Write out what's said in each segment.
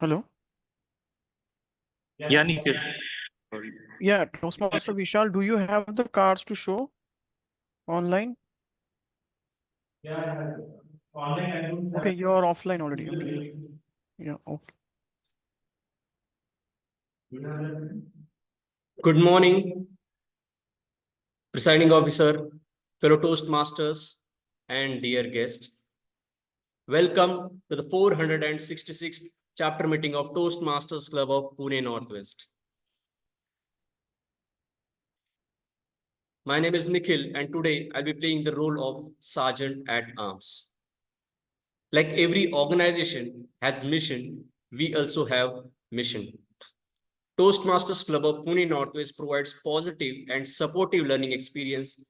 Hello. Yeah, Nikhil. Yeah, Toastmaster Vishal, do you have the cards to show online? Yeah, online I don't Okay, have. you are offline already. Okay. Yeah, okay. Good morning, presiding officer, fellow Toastmasters, and dear guest. Welcome to the 466th chapter meeting of Toastmasters Club of Pune Northwest. My name is Nikhil, and today I'll be playing the role of Sergeant at Arms. Like every organization has mission, we also have mission. Toastmasters Club of Pune Northwest provides positive and supportive learning experience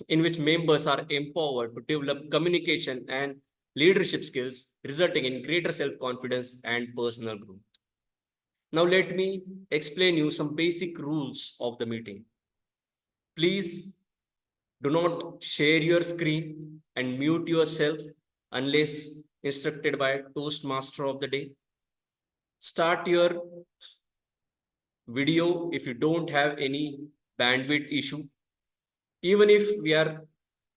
in which members are empowered to develop communication and leadership skills, resulting in greater self-confidence and personal growth. Now let me explain you some basic rules of the meeting. Please do not share your screen and mute yourself unless instructed by Toastmaster of the day. Start your video if you don't have any bandwidth issue. Even if we are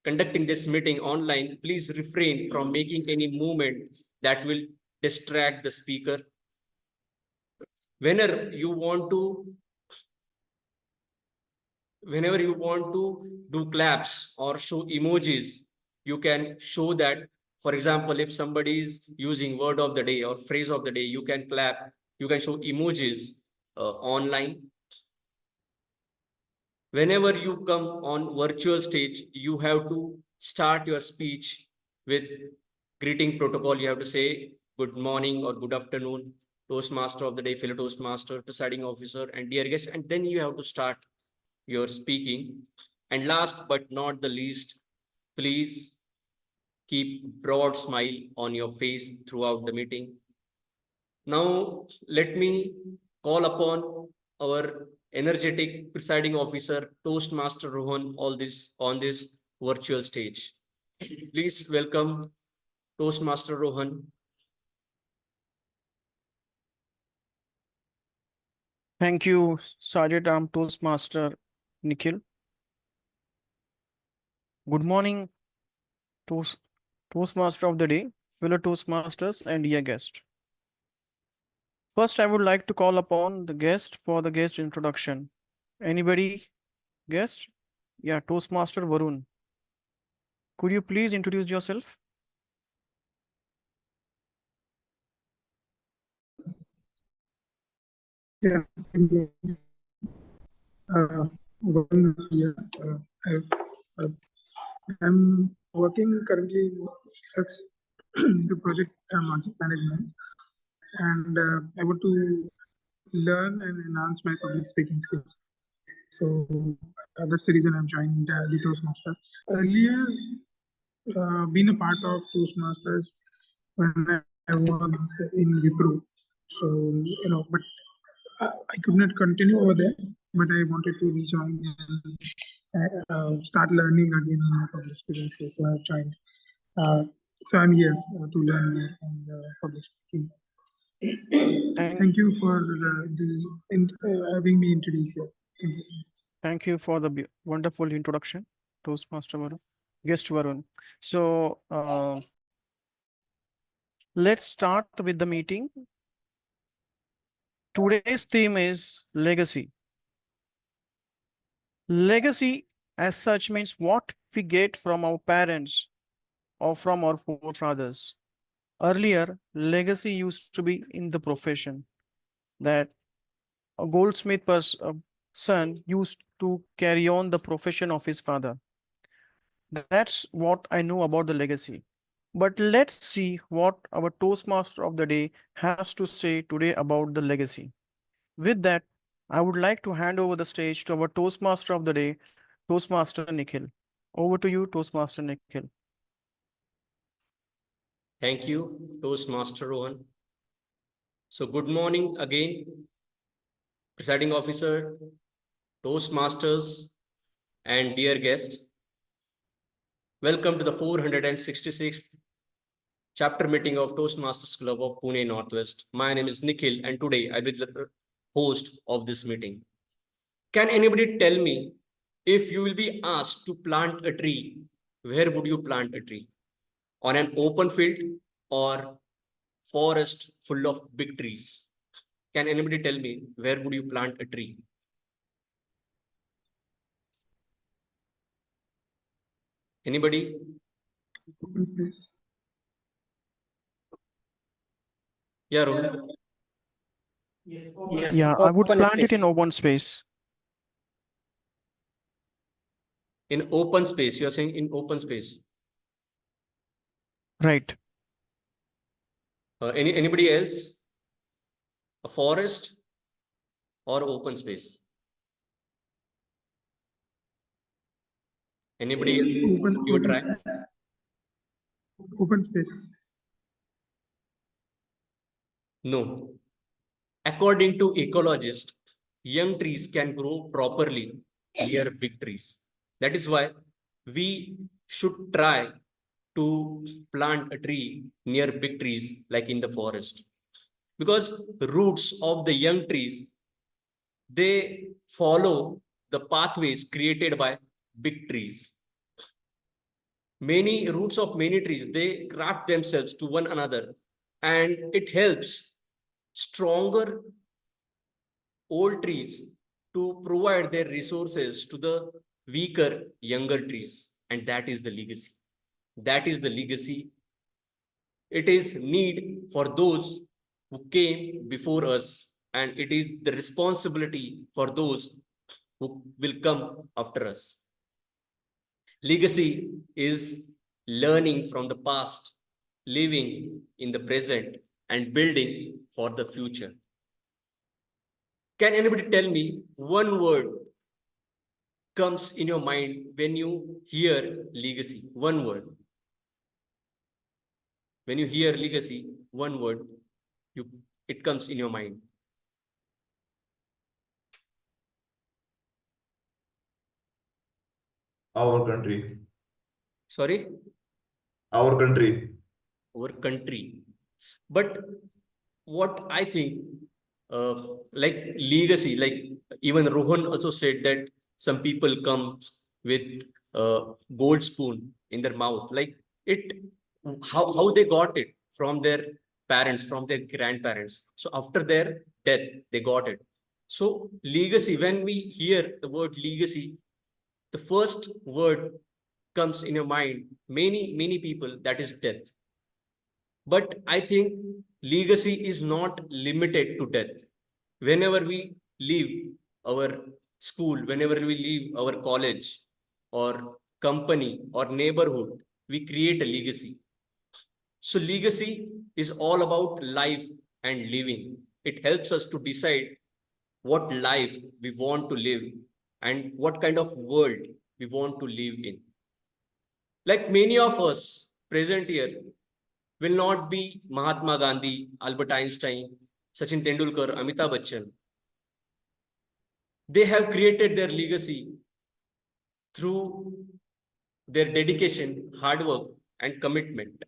conducting this meeting online, please refrain from making any movement that will distract the speaker. Whenever you want to do claps or show emojis, you can show that. For example, if somebody is using word of the day or phrase of the day, you can clap, you can show emojis online. Whenever you come on virtual stage, you have to start your speech with greeting protocol. You have to say good morning or good afternoon, Toastmaster of the day, fellow Toastmaster, presiding officer, and dear guest, and then you have to start your speaking. And last but not the least, please keep broad smile on your face throughout the meeting. Now, let me call upon our energetic presiding officer, Toastmaster Rohan, on this virtual stage. Please welcome Toastmaster Rohan. Thank you, Sergeant Arm Toastmaster Nikhil. Good morning, Toastmaster of the day, fellow Toastmasters, and dear guest. First, I would like to call upon the guest for the guest introduction. Anybody? Guest? Yeah, Toastmaster Varun. Could you please introduce yourself? Yeah, Varun here. Uh, I'm working currently in the project management, and I want to learn and enhance my public speaking skills. So that's the reason I'm joining the Toastmaster. Earlier, been a part of Toastmasters when I was in Wipro. So but I could not continue over there, but I wanted to rejoin and start learning again on my public speaking skills. So I've joined. So I'm here to learn more on the public speaking. Thank you for having me introduced here. Thank you so much. Thank you for the wonderful introduction, Toastmaster Varun, guest Varun. So let's start with the meeting. Today's theme is legacy. Legacy as such means what we get from our parents or from our forefathers. Earlier, legacy used to be in the profession that a goldsmith son used to carry on the profession of his father. That's what I know about the legacy. But let's see what our Toastmaster of the day has to say today about the legacy. With that, I would like to hand over the stage to our Toastmaster of the day, Toastmaster Nikhil. Over to you, Toastmaster Nikhil. Thank you, Toastmaster Rohan. So good morning again, presiding officer, Toastmasters, and dear guest. Welcome to the 466th chapter meeting of Toastmasters Club of Pune Northwest. My name is Nikhil, and today I'll be the host of this meeting. Can anybody tell me, if you will be asked to plant a tree, where would you plant a tree? On an open field or forest full of big trees? Can anybody tell me, where would you plant a tree? Anybody? Open space. Yeah, Rohit. Yeah, I would plant it in open space. In open space. You're saying in open space. Right. Anybody else? A forest or open space? Anybody else? Give a try. Space. Open space. No. According to ecologists, young trees can grow properly near big trees. That is why we should try to plant a tree near big trees like in the forest. Because the roots of the young trees, they follow the pathways created by big trees. Many roots of many trees, they graft themselves to one another, and it helps stronger old trees to provide their resources to the weaker younger trees. And that is the legacy. That is the legacy. It is need for those who came before us, and it is the responsibility for those who will come after us. Legacy is learning from the past, living in the present, and building for the future. Can anybody tell me one word comes in your mind when you hear legacy? One word. When you hear legacy, one word, it comes in your mind. Our country. Sorry? Our country. Our country. But what I think, like legacy, like even Rohan also said that some people comes with gold spoon in their mouth, like it, how they got it from their parents, from their grandparents. So after their death, they got it. So legacy, when we hear the word legacy, the first word comes in your mind, many people, that is death. But I think legacy is not limited to death. Whenever we leave our school, whenever we leave our college or company or neighborhood, we create a legacy. So legacy is all about life and living. It helps us to decide what life we want to live and what kind of world we want to live in. Like many of us present here will not be Mahatma Gandhi, Albert Einstein, Sachin Tendulkar, Amitabh Bachchan. They have created their legacy through their dedication, hard work, and commitment.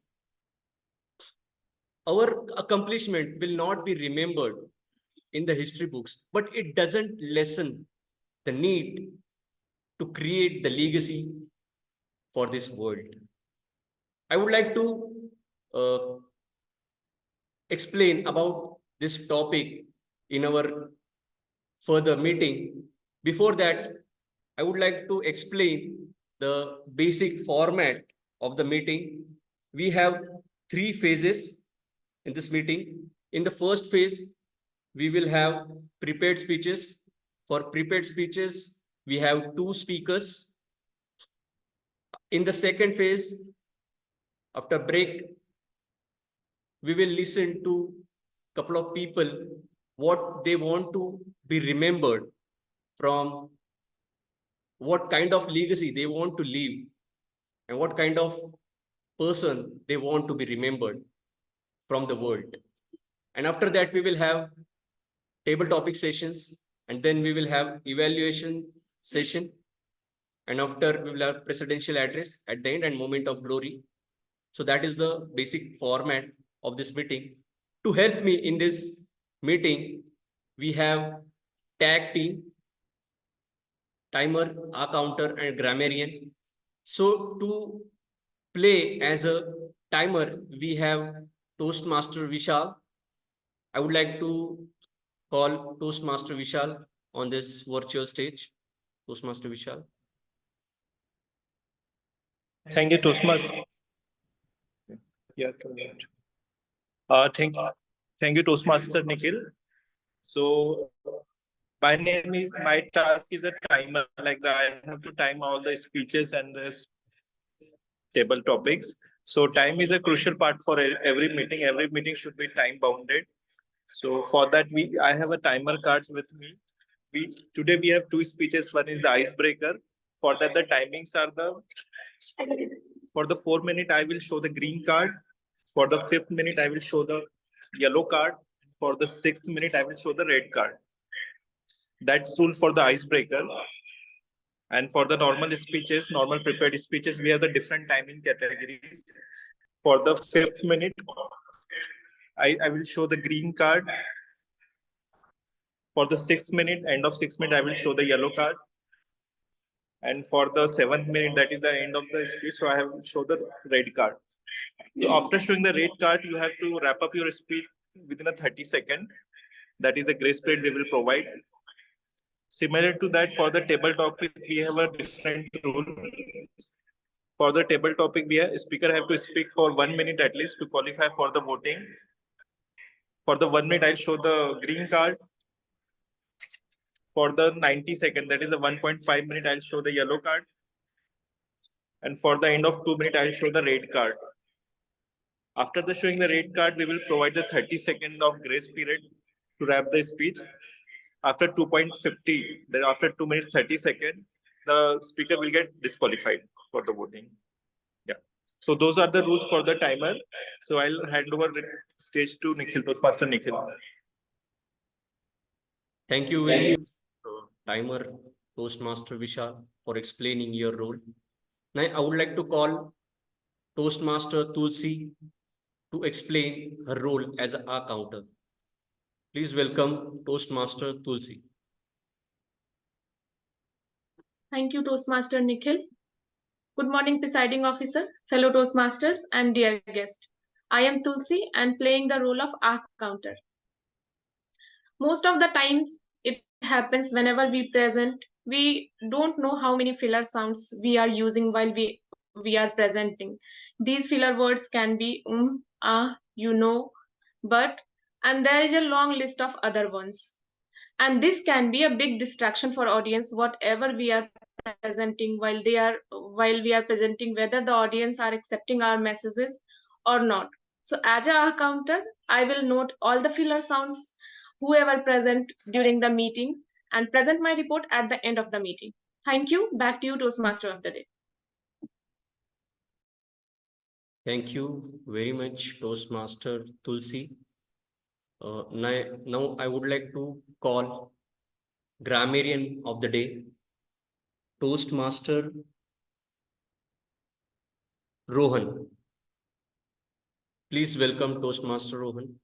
Our accomplishment will not be remembered in the history books, but it doesn't lessen the need to create the legacy for this world. I would like to explain about this topic in our further meeting. Before that, I would like to explain the basic format of the meeting. We have 3 phases in this meeting. In the first phase, we will have prepared speeches. For prepared speeches, we have 2 speakers. In the second phase, after break, we will listen to a couple of people what they want to be remembered from, what kind of legacy they want to leave, and what kind of person they want to be remembered from the world. And after that, we will have table topic sessions, and then we will have evaluation session. And after, we will have presidential address at the end and moment of glory. So that is the basic format of this meeting. To help me in this meeting, we have tag team, timer, a counter, and grammarian. So to play as a timer, we have Toastmaster Vishal. I would like to call Toastmaster Vishal on this virtual stage. Toastmaster Vishal. Thank you, Toastmasters. Yeah, correct. Thank you, Toastmaster Nikhil. So my task is a timer. Like I have to time all the speeches and the table topics. So time is a crucial part for every meeting. Every meeting should be time bounded. So for that, I have a timer cards with me. Today we have two speeches. One is the icebreaker. For that, the timings are the for the 4 minute I will show the green card. For the 5th minute I will show the yellow card. For the 6th minute I will show the red card. That's rule for the icebreaker. And for the normal speeches, normal prepared speeches, we have the different timing categories. For the 5th minute, I will show the green card. For the 6th minute, end of 6th minute, I will show the yellow card. And for the 7th minute, that is the end of the speech, so I have show the red card. So after showing the red card, you have to wrap up your speech within a 30 second. That is the grace period we will provide. Similar to that, for the table topic, we have a different rule. For the table topic, speaker have to speak for 1 minute at least to qualify for the voting. For the 1 minute, I'll show the green card. For the 90 second, that is the 1.5 minute, I'll show the yellow card. And for the end of 2 minutes, I'll show the red card. After the showing the red card, we will provide the 30 second of grace period to wrap the speech. After 2.50, then after 2 minutes 30 seconds, the speaker will get disqualified for the voting. Yeah. So those are the rules for the timer. So I'll hand over the stage to Nikhil, Toastmaster Nikhil. Thank you very much, timer Toastmaster Vishal, for explaining your role. Now I would like to call Toastmaster Tulsi to explain her role as a counter. Please welcome Toastmaster Tulsi. Thank you, Toastmaster Nikhil. Good morning, presiding officer, fellow Toastmasters, and dear guest. I am Tulsi and playing the role of ARC counter. Most of the times it happens whenever we present, we don't know how many filler sounds we are using while we are presenting. These filler words can be you know, but, and there is a long list of other ones. And this can be a big distraction for audience, whatever we are presenting while we are presenting, whether the audience are accepting our messages or not. So as a counter, I will note all the filler sounds whoever present during the meeting and present my report at the end of the meeting. Thank you. Back to you, Toastmaster of the day. Thank you very much, Toastmaster Tulsi. Now I would like to call grammarian of the day, Toastmaster Rohan. Please welcome Toastmaster Rohan.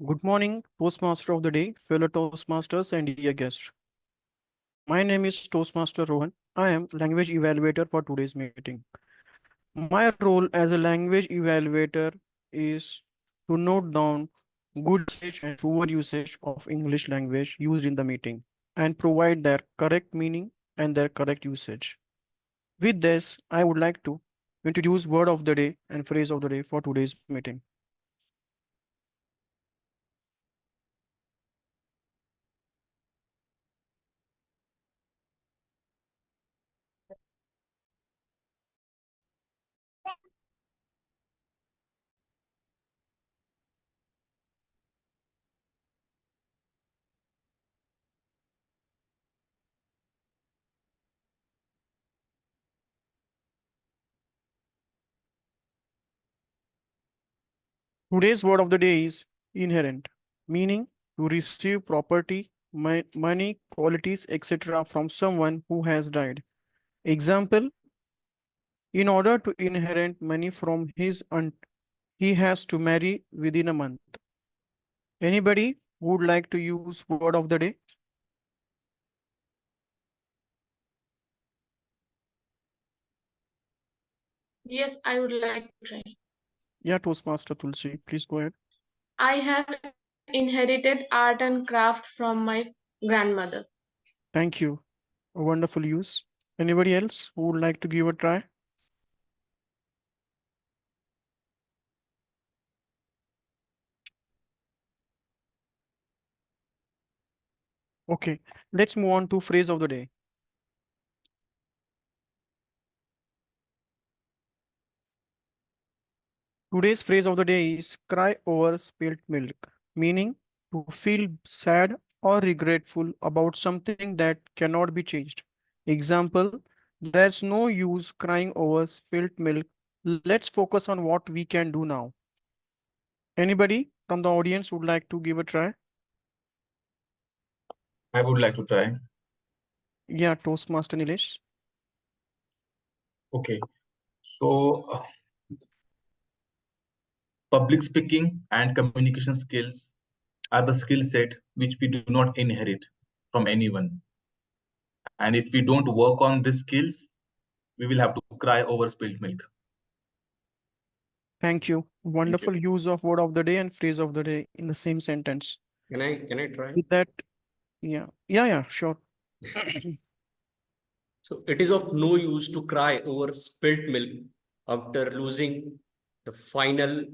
Good morning, Toastmaster of the day, fellow Toastmasters, and dear guests. My name is Toastmaster Rohan. I am language evaluator for today's meeting. My role as a language evaluator is to note down good usage and poor usage of English language used in the meeting and provide their correct meaning and their correct usage. With this, I would like to introduce word of the day and phrase of the day for today's meeting. Today's word of the day is inherent, meaning to receive property, money, qualities, etc. from someone who has died. Example, in order to inherit money from his aunt, he has to marry within a month. Anybody would like to use word of the day? Yes, I would like to try. Yeah, Toastmaster Tulsi, please go ahead. I have inherited art and craft from my grandmother. Thank you. A wonderful use. Anybody else who would like to give a try? Okay, let's move on to phrase of the day. Today's phrase of the day is cry over spilt milk, meaning to feel sad or regretful about something that cannot be changed. Example, there's no use crying over spilt milk. Let's focus on what we can do now. Anybody from the audience would like to give a try? I would like to try. Yeah, Toastmaster Nilesh. Okay. So, public speaking and communication skills are the skill set which we do not inherit from anyone. And if we don't work on these skills, we will have to cry over spilled milk. Thank you. Thank you. Wonderful use of word of the day and phrase of the day in the same sentence. Can I try? With that, yeah, sure. So it is of no use to cry over spilt milk after losing the final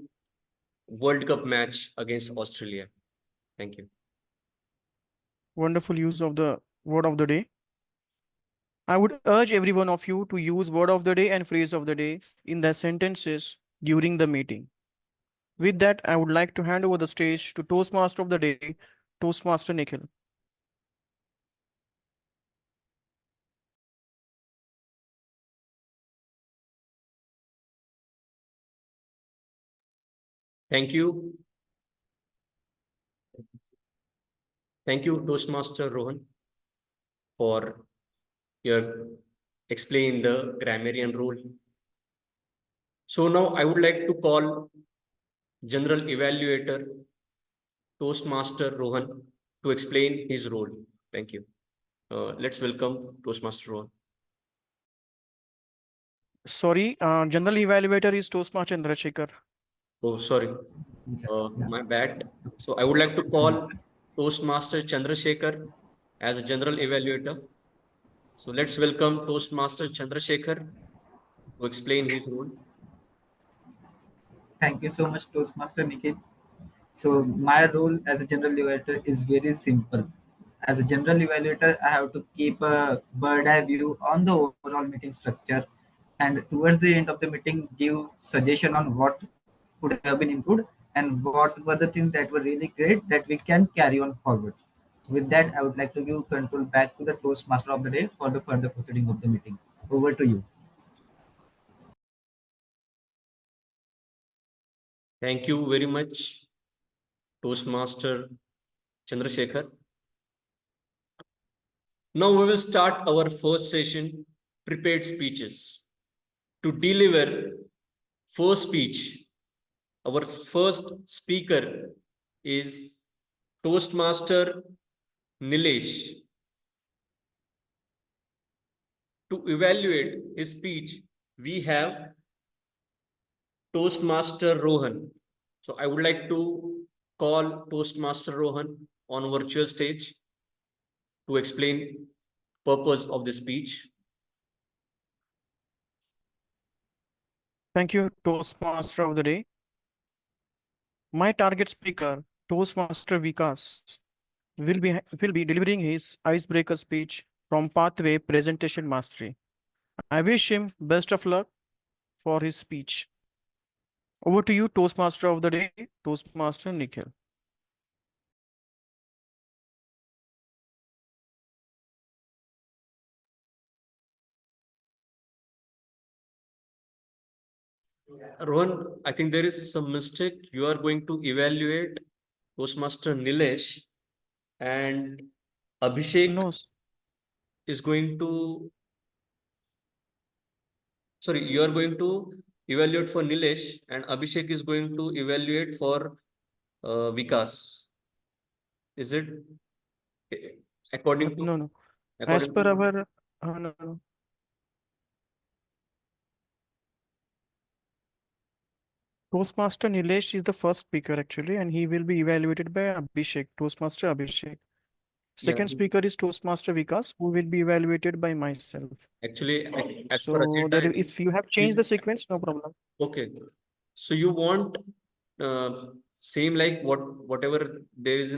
World Cup match against Australia. Thank you. Wonderful use of the word of the day. I would urge every one of you to use word of the day and phrase of the day in their sentences during the meeting. With that, I would like to hand over the stage to Toastmaster of the day, Toastmaster Nikhil. Thank you. Thank you, Toastmaster Rohan, for your explain the grammarian role. So now I would like to call General Evaluator Toastmaster Rohan to explain his role. Thank you. Let's welcome Toastmaster Rohan. Sorry, General Evaluator is Toastmaster Chandrasekhar. Oh, sorry. My bad. So I would like to call Toastmaster Chandrasekhar as a General Evaluator. So let's welcome Toastmaster Chandrasekhar to explain his role. Thank you so much, Toastmaster Nikhil. So my role as a general evaluator is very simple. As a general evaluator, I have to keep a bird eye view on the overall meeting structure, and towards the end of the meeting, give suggestion on what could have been improved and what were the things that were really great that we can carry on forward. With that, I would like to give control back to the Toastmaster of the day for the further proceeding of the meeting. Over to you. Thank you very much, Toastmaster Chandrasekhar. Now we will start our first session, prepared speeches. To deliver first speech, our first speaker is Toastmaster Nilesh. To evaluate his speech, we have Toastmaster Rohan. So I would like to call Toastmaster Rohan on virtual stage to explain purpose of the speech. Thank you, Toastmaster of the day. My target speaker, Toastmaster Vikas, will be delivering his icebreaker speech from Pathway Presentation Mastery. I wish him best of luck for his speech. Over to you, Toastmaster of the day, Toastmaster Nikhil. Rohan, I think there is some mistake. You are going to evaluate Toastmaster Nilesh and Abhishek No, is going to, sorry, you are going to evaluate for Nilesh, and Abhishek is going to evaluate for Vikas. Is it according to, no. As according per to, our, no. Toastmaster Nilesh is the first speaker actually, and he will be evaluated by Abhishek, Toastmaster Abhishek. yeah, Second speaker is Toastmaster Vikas, who will be evaluated by myself. actually, as per So agenda, if you have changed the sequence, no problem. okay. So you want same like whatever there is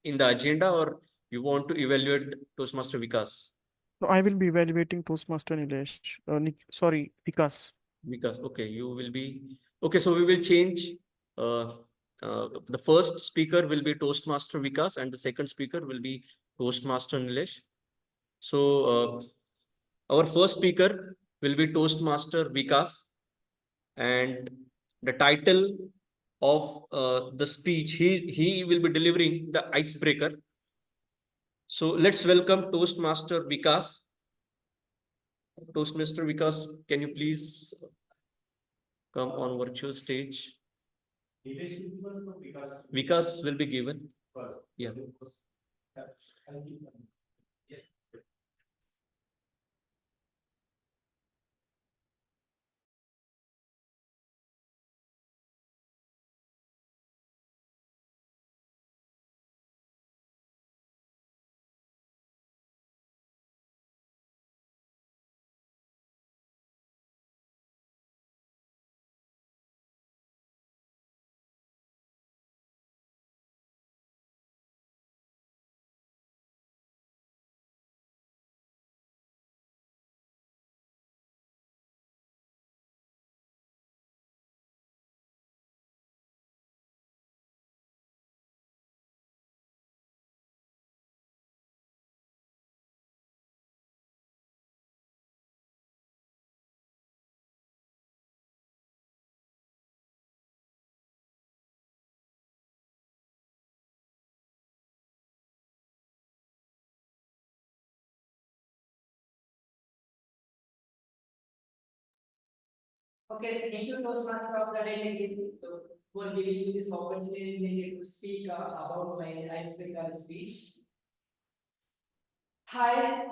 in the agenda, or you want to evaluate Toastmaster Vikas? No, I will be evaluating Toastmaster Nilesh. Sorry, Vikas. Vikas, okay, you will be okay. So we will change. Uh, the first speaker will be Toastmaster Vikas, and the second speaker will be Toastmaster Nilesh. So our first speaker will be Toastmaster Vikas, and the title of the speech he will be delivering the icebreaker. So let's welcome Toastmaster Vikas. Toastmaster Vikas, can you please come on virtual stage? Vikas will be given. Yeah. Okay, thank you, Toastmaster of the day, Nikhil, for giving me this opportunity to speak about my icebreaker speech. Hi,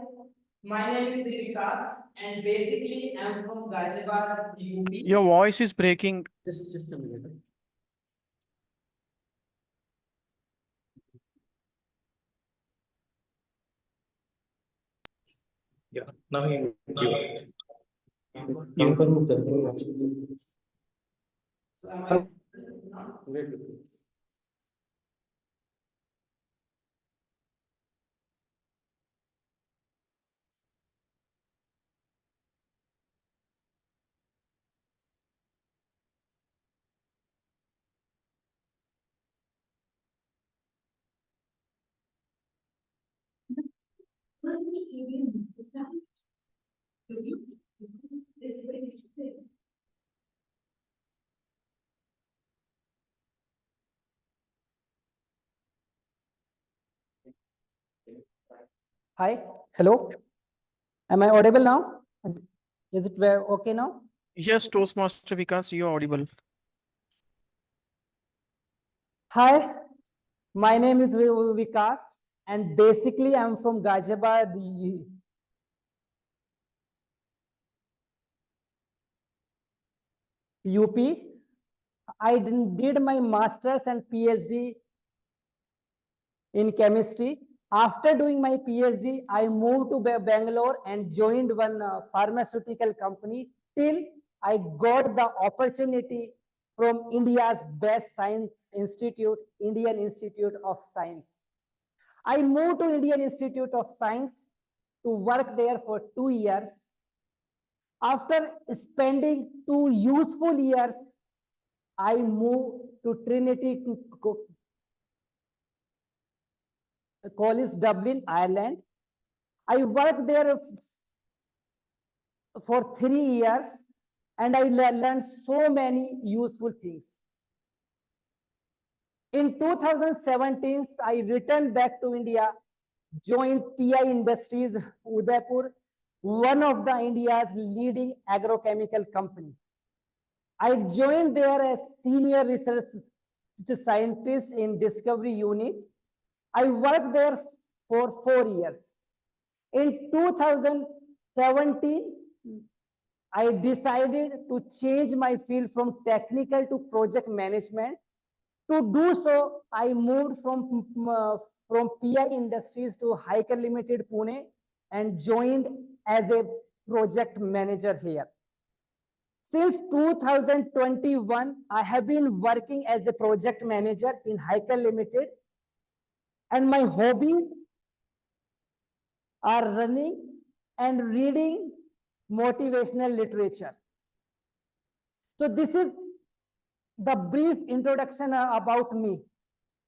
my name is Vikas, and basically I'm from Ghaziabad, UP. Your voice is breaking. Just a minute. Yeah. Now you. You can move them. So am I So- now? Wait. Hi, hello. Am I audible now? Is it okay now? Yes, Toastmaster Vikas, you are audible. Hi, my name is Vikas, and basically I'm from Ghaziabad, UP. I did my master's and PhD in chemistry. After doing my PhD, I moved to Bangalore and joined one pharmaceutical company till I got the opportunity from India's best science institute, Indian Institute of Science. I moved to Indian Institute of Science to work there for 2 years. After spending 2 useful years, I moved to Trinity College, Dublin, Ireland. I worked there for 3 years and I learned so many useful things. In 2017, I returned back to India, joined PI Industries, Udaipur, one of the India's leading agrochemical company. I joined there as senior research scientist in discovery unit. I worked there for 4 years. In 2017, I decided to change my field from technical to project management. To do so, I moved from PI Industries to Hiker Limited, Pune, and joined as a project manager here. Since 2021, I have been working as a project manager in Hiker Limited, and my hobbies are running and reading motivational literature. So this is the brief introduction about me.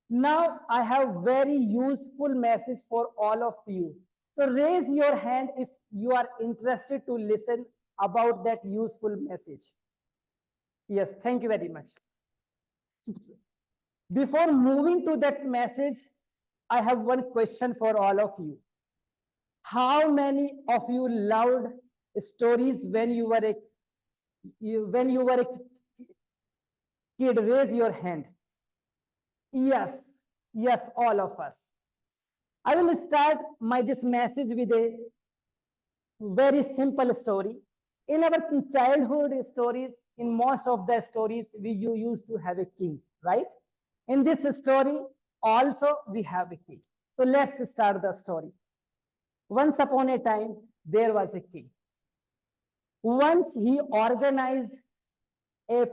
Now I have very useful message for all of you. So raise your hand if you are interested to listen about that useful message. Yes, thank you very much. Before moving to that message, I have one question for all of you. How many of you loved stories when you were a kid? Raise your hand. Yes, yes, all of us. I will start this message with a very simple story. In our childhood stories, in most of the stories, we used to have a king, right? In this story, also we have a king. So let's start the story. Once upon a time, there was a king. Once he organized a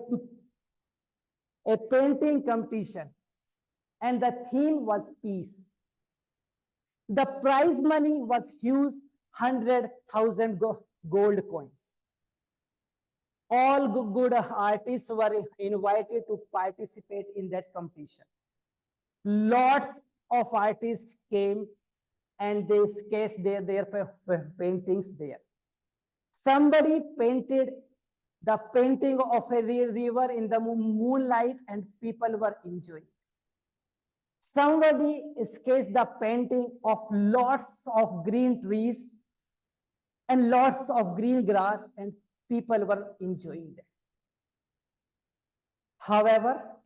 painting competition, and the theme was peace. The prize money was huge, 100,000 gold coins. All good artists were invited to participate in that competition. Lots of artists came and they sketched their paintings there. Somebody painted the painting of a river in the moonlight and people were enjoying. Somebody sketched the painting of lots of green trees and lots of green grass and people were enjoying that. However,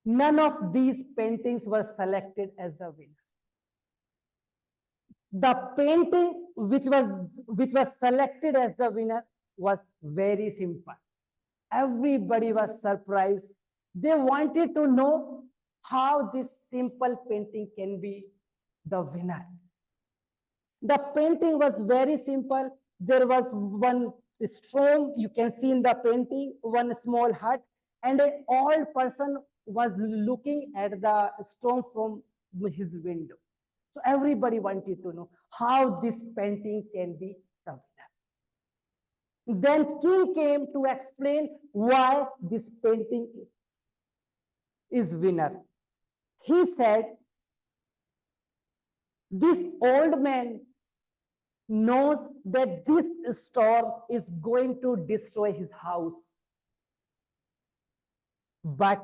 none of these paintings were selected as the winner. The painting which was selected as the winner was very simple. Everybody was surprised. They wanted to know how this simple painting can be the winner. The painting was very simple. There was one stone, you can see in the painting, one small hut, and an old person was looking at the stone from his window. So everybody wanted to know how this painting can be the winner. Then king came to explain why this painting is winner. He said, this old man knows that this storm is going to destroy his house. But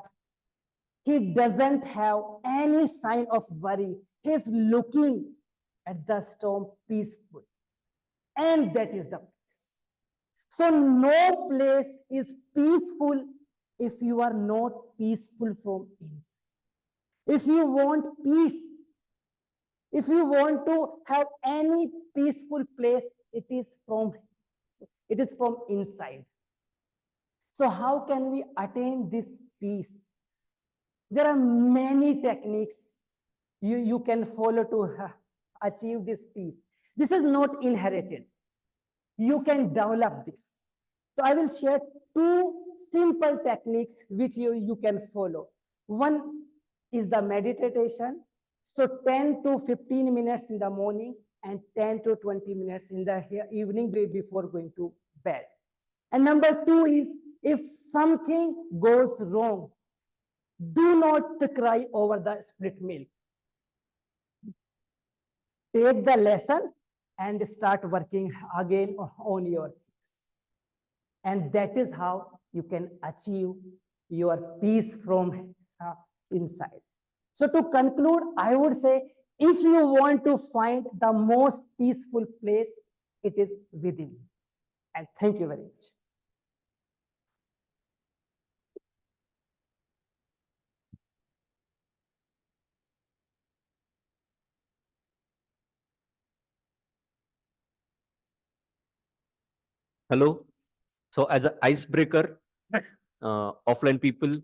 he doesn't have any sign of worry. He's looking at the storm peaceful. And that is the peace. So no place is peaceful if you are not peaceful from inside. If you want peace, if you want to have any peaceful place, it is from inside. So how can we attain this peace? There are many techniques you can follow to achieve this peace. This is not inherited. You can develop this. So I will share two simple techniques which you can follow. One is the meditation. So 10 to 15 minutes in the morning and 10 to 20 minutes in the evening before going to bed. And number two is, if something goes wrong, do not cry over the split milk. Take the lesson and start working again on your things. And that is how you can achieve your peace from inside. So to conclude, I would say, if you want to find the most peaceful place, it is within. And thank you very much. Hello. So as an icebreaker, offline people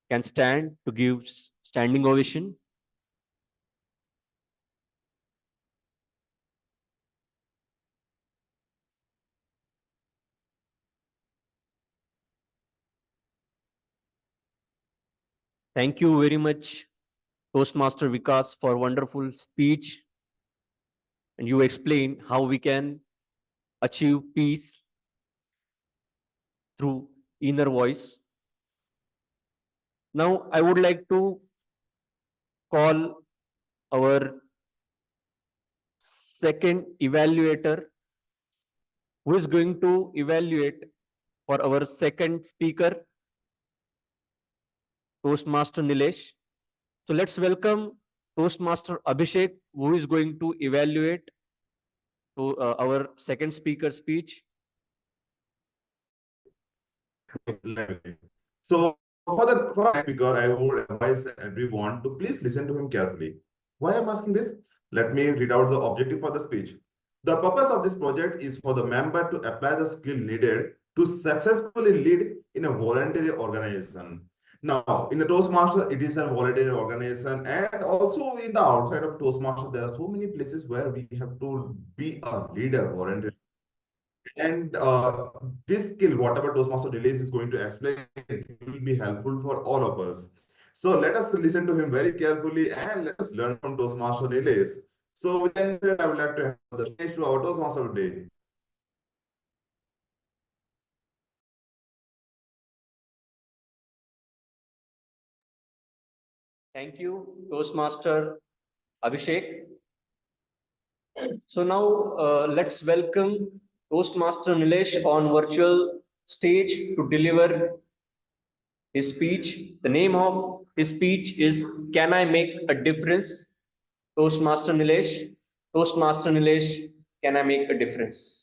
can stand to give standing ovation. Thank you very much, Toastmaster Vikas, for wonderful speech. And you explain how we can achieve peace through inner voice. Now, I would like to call our second evaluator who is going to evaluate for our second speaker, Toastmaster Nilesh. So let's welcome Toastmaster Abhishek, who is going to evaluate to our second speaker speech. So for our speaker, I would advise everyone to please listen to him carefully. Why I'm asking this? Let me read out the objective for the speech. The purpose of this project is for the member to apply the skill needed to successfully lead in a voluntary organization. Now, in a Toastmaster, it is a voluntary organization, and also in the outside of Toastmaster, there are so many places where we have to be a leader voluntarily. And this skill, whatever Toastmaster Nilesh is going to explain, it will be helpful for all of us. So let us listen to him very carefully and let us learn from Toastmaster Nilesh. So with that said, I would like to hand the stage to our Toastmaster today. Thank you, Toastmaster Abhishek. So now let's welcome Toastmaster Nilesh on virtual stage to deliver his speech. The name of his speech is Can I Make a Difference? Toastmaster Nilesh. Toastmaster Nilesh, can I make a difference?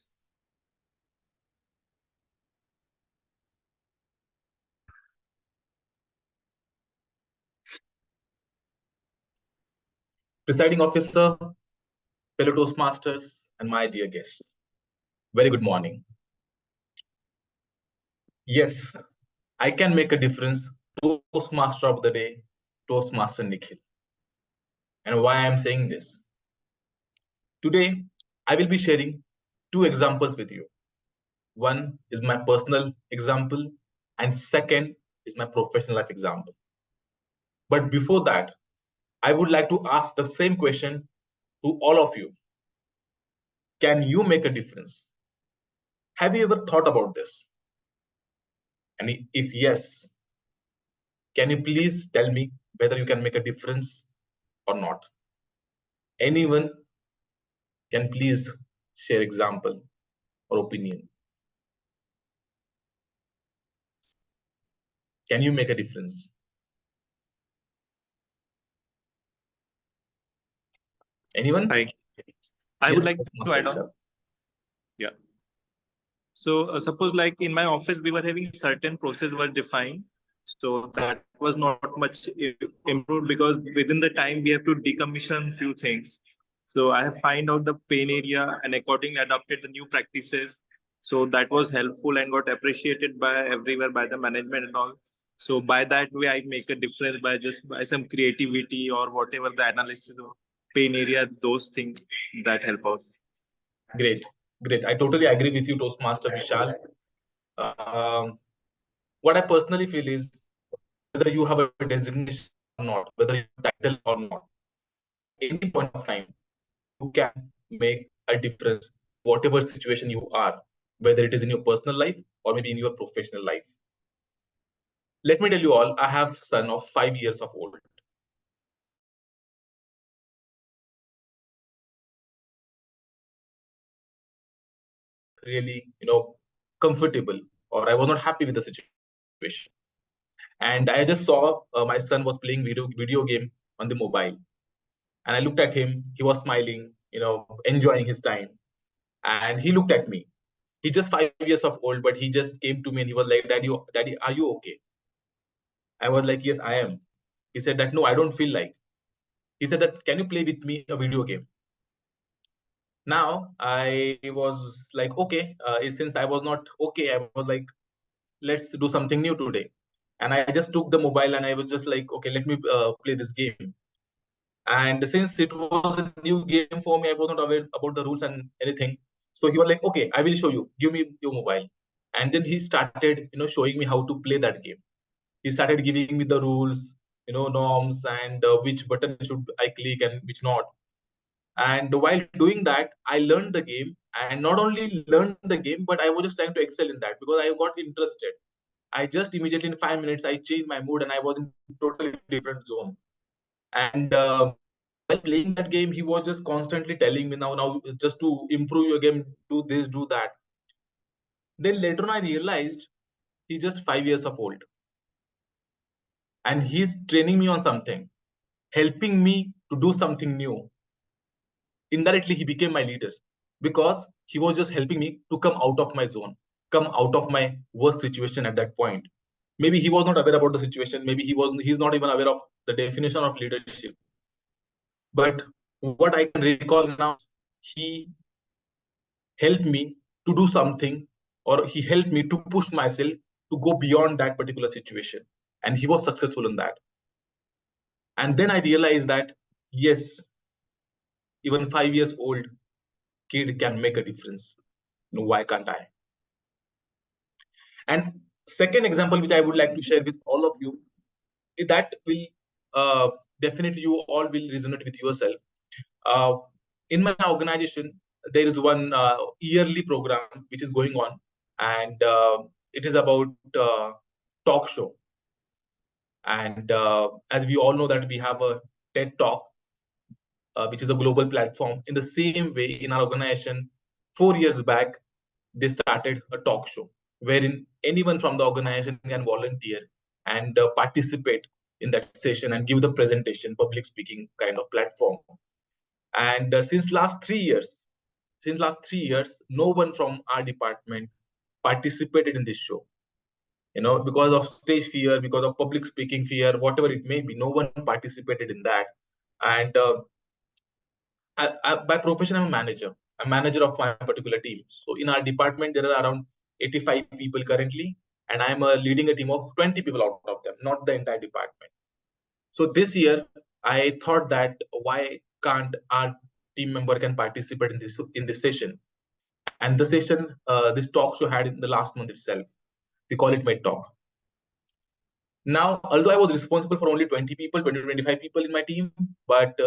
Presiding officer, fellow Toastmasters, and my dear guests, very good morning. Yes, I can make a difference. Toastmaster of the day, Toastmaster Nikhil. And why I'm saying this? Today, I will be sharing two examples with you. One is my personal example, and second is my professional life example. But before that, I would like to ask the same question to all of you. Can you make a difference? Have you ever thought about this? And if yes, can you please tell me whether you can make a difference or not? Anyone can please share example or opinion. Can you make a difference? Anyone? I would Yes, like to Master add on. Vishal. Yeah. So suppose like in my office, we were having certain process were defined. So that was not much improved because within the time we have to decommission few things. So I have find out the pain area and accordingly adopted the new practices. So that was helpful and got appreciated by everywhere by the management and all. So by that way, I make a difference by just by some creativity or whatever the analysis of pain area, those things that help out. Great, great. I totally agree with you, Toastmaster Vishal. What I personally feel is whether you have a designation or not, whether you have a title or not, any point of time, you can make a difference, whatever situation you are, whether it is in your personal life or maybe in your professional life. Let me tell you all, I have a son of 5 years of old. Really, comfortable, or I was not happy with the situation. And I just saw my son was playing video game on the mobile, and I looked at him. He was smiling, enjoying his time, and he looked at me. He's just 5 years of old, but he just came to me and he was like, Daddy, are you okay? I was like, yes, I am. He said that, no, I don't feel like. He said that, can you play with me a video game? Now I was like, okay, since I was not okay, I was like, let's do something new today. And I just took the mobile and I was just like, okay, let me play this game. And since it was a new game for me, I was not aware about the rules and anything. So he was like, okay, I will show you. Give me your mobile. And then he started, showing me how to play that game. He started giving me the rules, norms, and which button should I click and which not. And while doing that, I learned the game, and not only learned the game, but I was just trying to excel in that because I got interested. I just immediately in 5 minutes, I changed my mood and I was in totally different zone. And while playing that game, he was just constantly telling me now, just to improve your game, do this, do that. Then later on, I realized he's just 5 years of old, and he's training me on something, helping me to do something new. Indirectly, he became my leader because he was just helping me to come out of my zone, come out of my worst situation at that point. Maybe he was not aware about the situation. Maybe he's not even aware of the definition of leadership. But what I can recall now, he helped me to do something, or he helped me to push myself to go beyond that particular situation. And he was successful in that. And then I realized that, yes, even 5 years old kid can make a difference. Why can't I? And second example, which I would like to share with all of you, that will definitely you all will resonate with yourself. In my organization, there is one yearly program which is going on, and it is about talk show. And as we all know that we have a TED Talk, which is a global platform. In the same way, in our organization, 4 years back, they started a talk show wherein anyone from the organization can volunteer and participate in that session and give the presentation, public speaking kind of platform. And since last 3 years, no one from our department participated in this show. Because of stage fear, because of public speaking fear, whatever it may be, no one participated in that. And by profession, I'm a manager of my particular team. So in our department, there are around 85 people currently, and I'm leading a team of 20 people out of them, not the entire department. So this year, I thought that why can't our team member can participate in this session? And the session, this talk show had in the last month itself. We call it Med Talk. Now, although I was responsible for only 20 people, 20 to 25 people in my team, but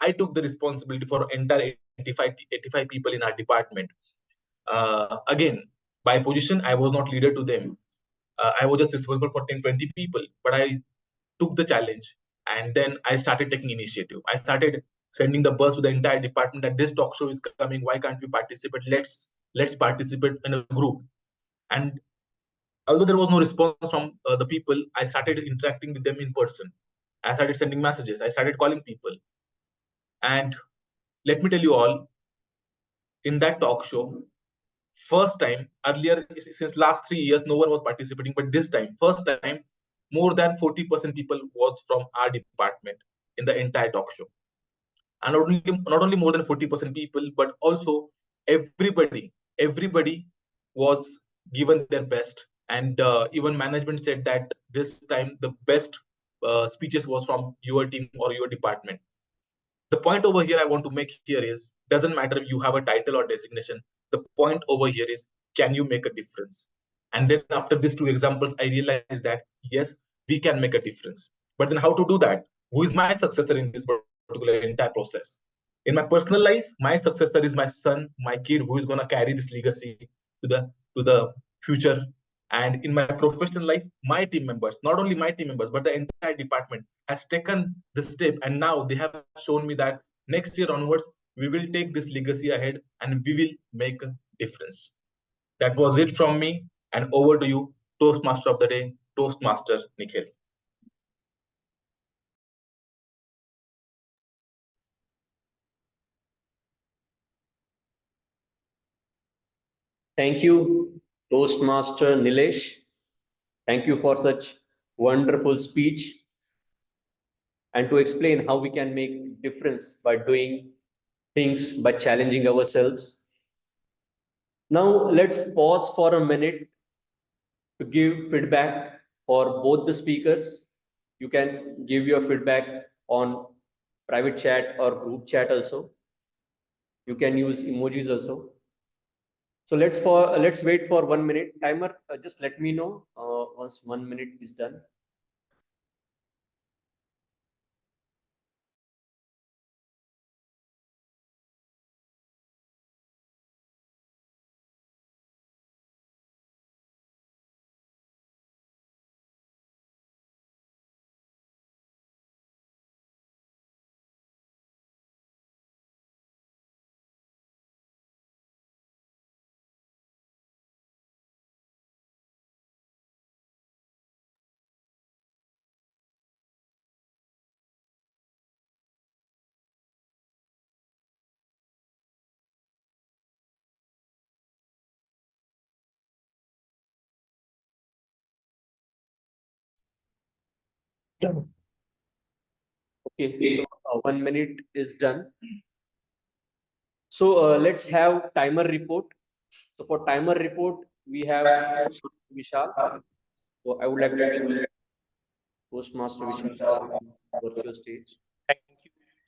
I took the responsibility for entire 85 people in our department. Again, by position, I was not leader to them. I was just responsible for 10, 20 people, but I took the challenge, and then I started taking initiative. I started sending the buzz to the entire department that this talk show is coming. Why can't we participate? Let's participate in a group. And although there was no response from the people, I started interacting with them in person. I started sending messages. I started calling people. And let me tell you all, in that talk show, first time, earlier, since last 3 years, no one was participating, but this time, first time, more than 40% people was from our department in the entire talk show. And not only more than 40% people, but also everybody was given their best. And even management said that this time the best speeches was from your team or your department. The point over here I want to make here is, doesn't matter if you have a title or designation. The point over here is, can you make a difference? And then after these two examples, I realized that yes, we can make a difference. But then how to do that? Who is my successor in this particular entire process? In my personal life, my successor is my son, my kid, who is going to carry this legacy to the future. And in my professional life, my team members, not only my team members, but the entire department has taken the step, and now they have shown me that next year onwards, we will take this legacy ahead and we will make a difference. That was it from me, and over to you, Toastmaster of the day, Toastmaster Nikhil. Thank you, Toastmaster Nilesh. Thank you for such wonderful speech and to explain how we can make difference by doing things by challenging ourselves. Now let's pause for a minute to give feedback for both the speakers. You can give your feedback on private chat or group chat also. You can use emojis also. So let's wait for 1 minute. Timer, just let me know once 1 minute is done. Okay, so 1 minute is done. So let's have timer report. So for timer report, we have Vishal. So I would like to Toastmaster Vishal virtual stage. Thank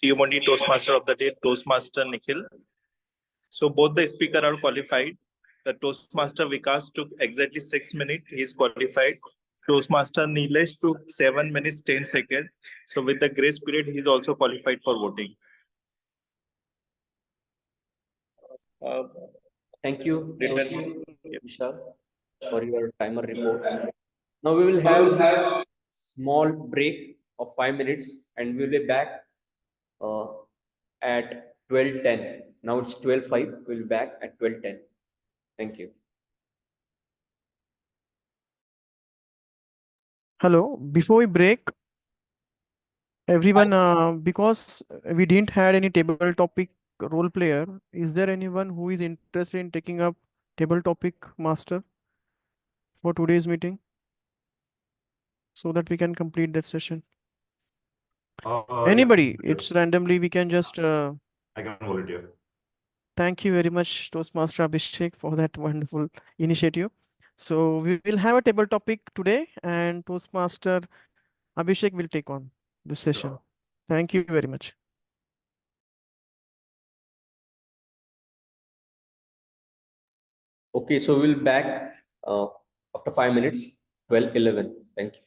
you, TMOD Toastmaster of the Day, Toastmaster Nikhil. So both the speaker are qualified. The Toastmaster Vikas took exactly 6 minutes. He is qualified. Toastmaster Nilesh took 7 minutes 10 seconds. So with the grace period, he is also qualified for voting. Uh, Thank you, written. Vishal, for your timer report. Now we will have small break of 5 minutes, and we will be back uh, at 12:10. Now it's 12:05. We'll be back at 12:10. Thank you. Hello. Before we break, everyone, because we didn't had any table topic role player, is there anyone who is interested in taking up table topic master for today's meeting so that we can complete that session? Anybody? Yeah, It's randomly. We can just. I can volunteer. Thank you very much, Toastmaster Abhishek, for that wonderful initiative. So we will have a table topic today, and Toastmaster Abhishek will take on this session. Thank you very much. Okay, so we'll be back after 5 minutes, 12:11. Thank you.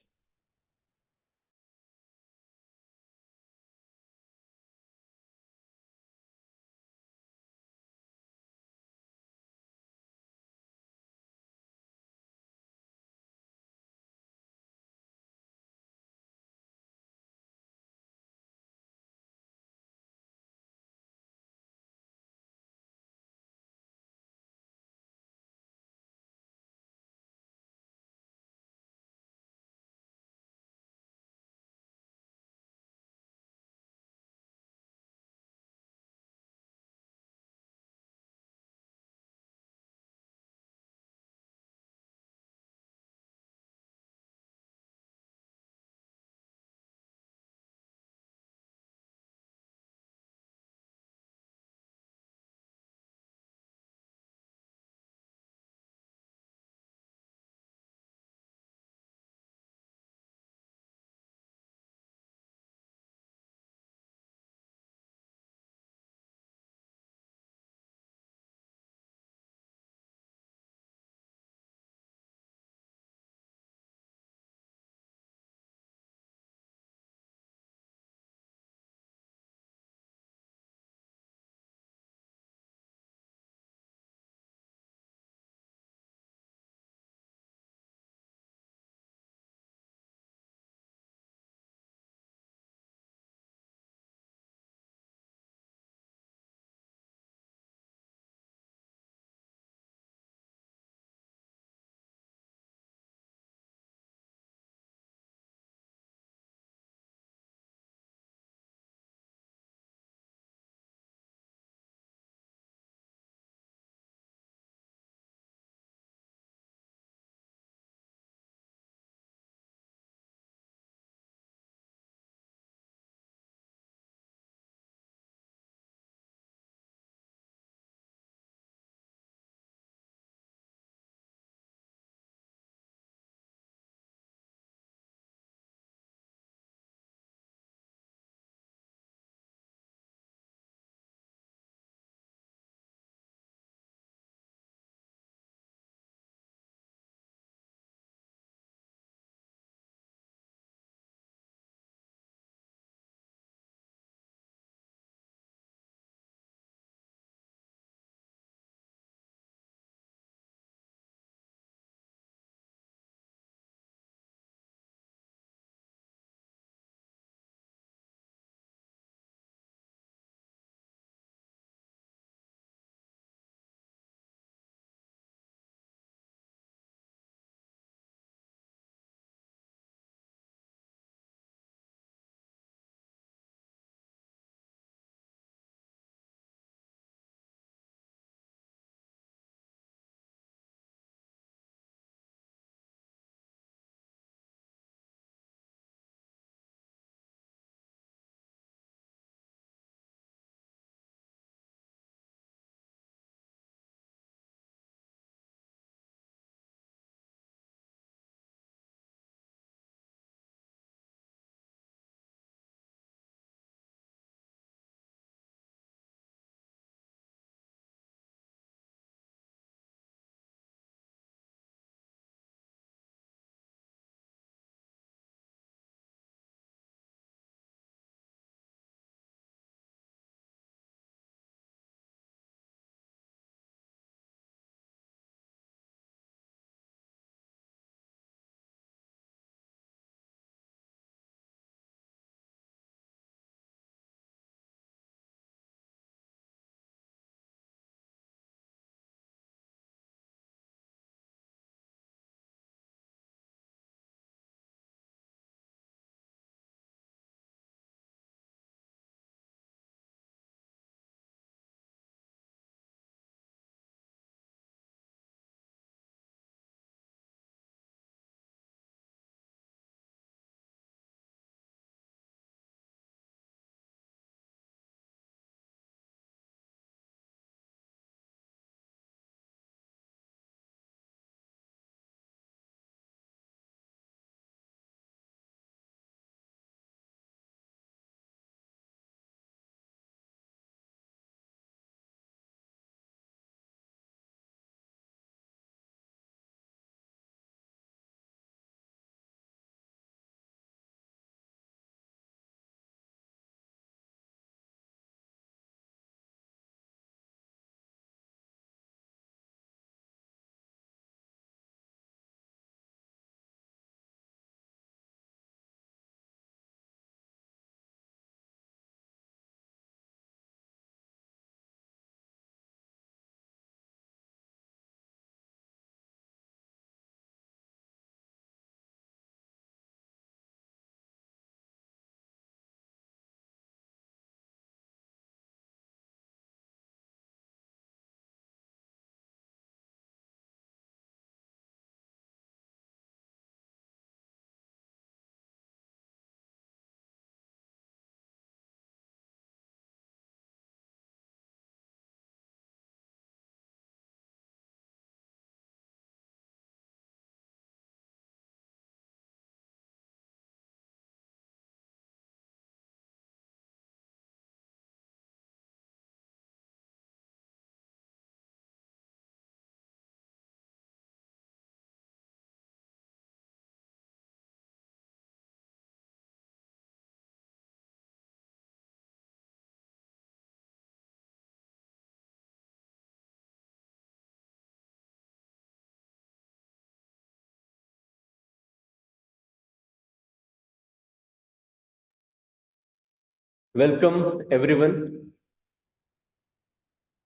Welcome, everyone.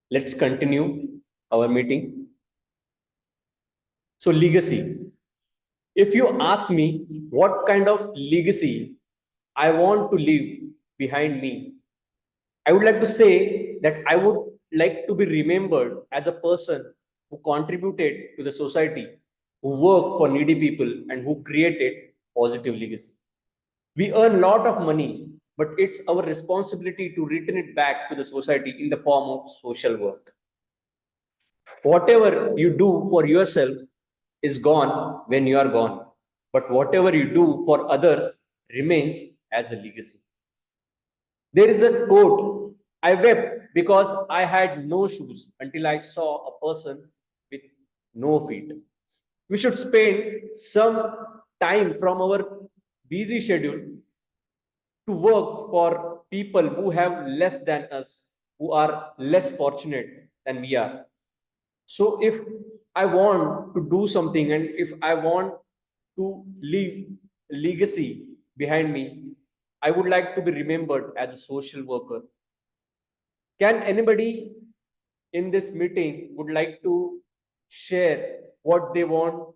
Let's continue our meeting. So, legacy. If you ask me what kind of legacy I want to leave behind me, I would like to say that I would like to be remembered as a person who contributed to the society, who worked for needy people, and who created positive legacy. We earn a lot of money, but it's our responsibility to return it back to the society in the form of social work. Whatever you do for yourself is gone when you are gone, but whatever you do for others remains as a legacy. There is a quote: I wept because I had no shoes until I saw a person with no feet. We should spend some time from our busy schedule to work for people who have less than us, who are less fortunate than we are. So, if I want to do something and if I want to leave a legacy behind me, I would like to be remembered as a social worker. Can anybody in this meeting would like to share what they want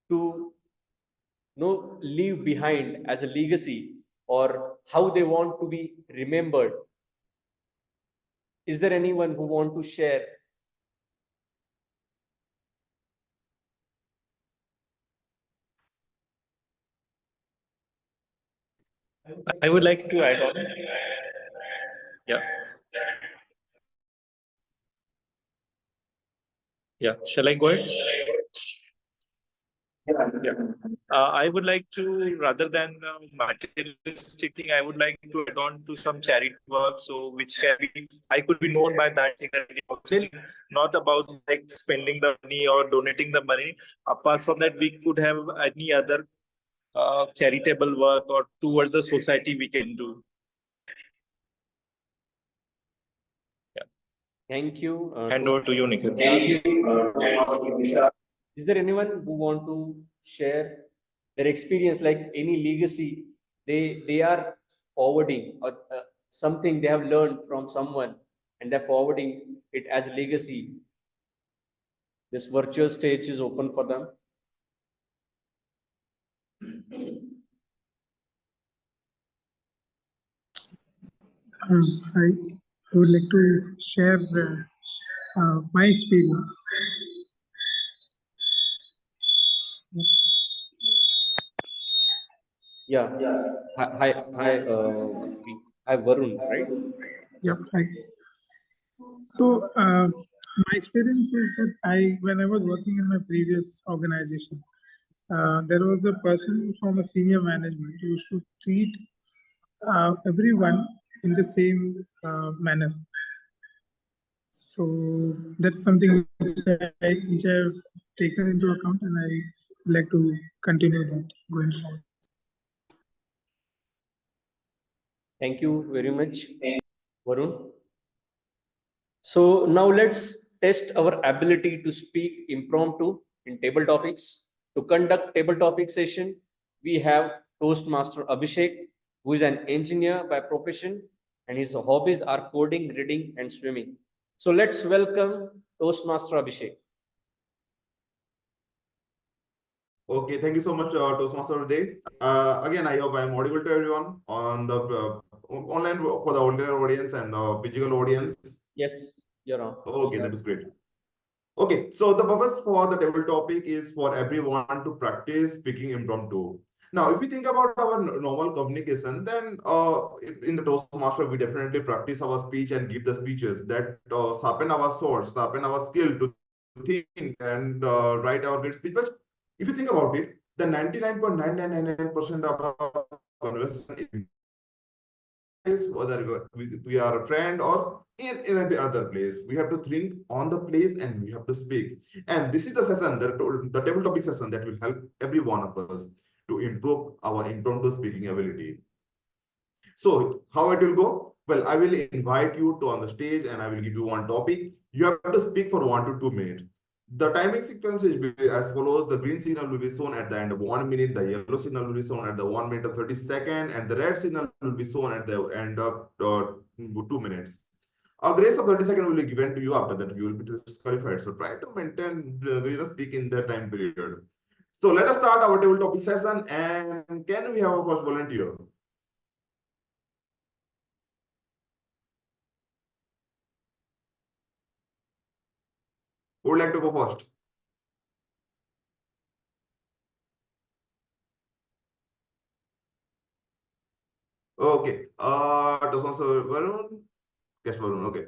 to leave behind as a legacy, or how they want to be remembered? Is there anyone who want to share? I would like to add on. Yeah. Yeah. Shall I go ahead? Yeah. I would like to, rather than the materialistic thing, I would like to add on to some charity work. So, which can be, I could be known by that thing that not about like spending the money or donating the money. Apart from that, we could have any other charitable work or towards the society we can do. Yeah. Thank you. Hand over to you, Nikhil. Thank you. Is there anyone who want to share their experience, like any legacy they are forwarding, or something they have learned from someone and they're forwarding it as a legacy? This virtual stage is open for them. I would like to share my experience. Yeah. Hi, Varun, right? Yep. So my experience is that when I was working in my previous organization, there was a person from a senior management who used to treat everyone in the same manner. So that's something which I have taken into account, and I would like to continue that going forward. Thank you very much, Varun. So now let's test our ability to speak impromptu in table topics. To conduct table topic session, we have Toastmaster Abhishek, who is an engineer by profession, and his hobbies are coding, reading, and swimming. So let's welcome Toastmaster Abhishek. Okay, thank you so much, Toastmaster today. Again, I hope I'm audible to everyone on the online for the online audience and the physical audience. Yes, you're on. Okay, that is great. Okay, so the purpose for the table topic is for everyone to practice speaking impromptu. Now, if we think about our normal communication, then in the Toastmaster, we definitely practice our speech and give the speeches that sharpen our swords, sharpen our skill to think and write our great speech. But if you think about it, the 99.9999% of our conversation is whether we are a friend or in any other place. We have to think on the place and we have to speak. And this is the session, the table topic session that will help every one of us to improve our impromptu speaking ability. So how it will go? Well, I will invite you to on the stage and I will give you one topic. You have to speak for 1 to 2 minutes. The timing sequence is as follows. The green signal will be shown at the end of 1 minute, the yellow signal will be shown at the 1 minute of 30 seconds, and the red signal will be shown at the end of 2 minutes. A grace of 30 seconds will be given to you. After that, you will be disqualified. So try to maintain, speak in that time period. So let us start our table topic session. And can we have a first volunteer? Who would like to go first? Okay. Toastmaster Varun. Yes, Varun. Okay.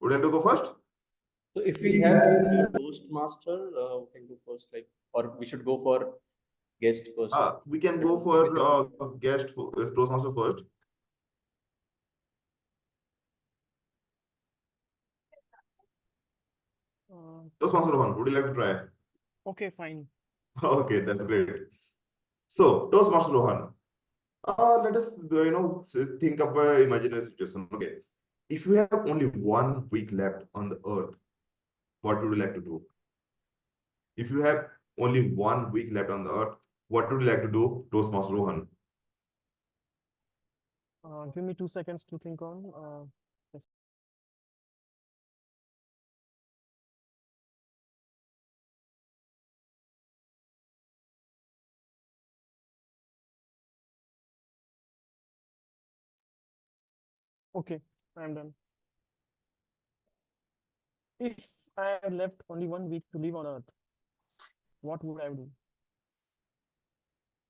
Would you like to go first? So if we have a Toastmaster, we can go first, like, or we should go for guest first. We can go for guest Toastmaster first. Toastmaster Rohan, would you like to try? Okay, fine. Okay, that's great. So, Toastmaster Rohan, let us think of an imaginary situation. Okay, if you have only 1 week left on the earth, what would you like to do? If you have only 1 week left on the earth, what would you like to do, Toastmaster Rohan? Give me 2 seconds to think on. Yes. Okay, I'm done. If I have left only 1 week to live on Earth, what would I do?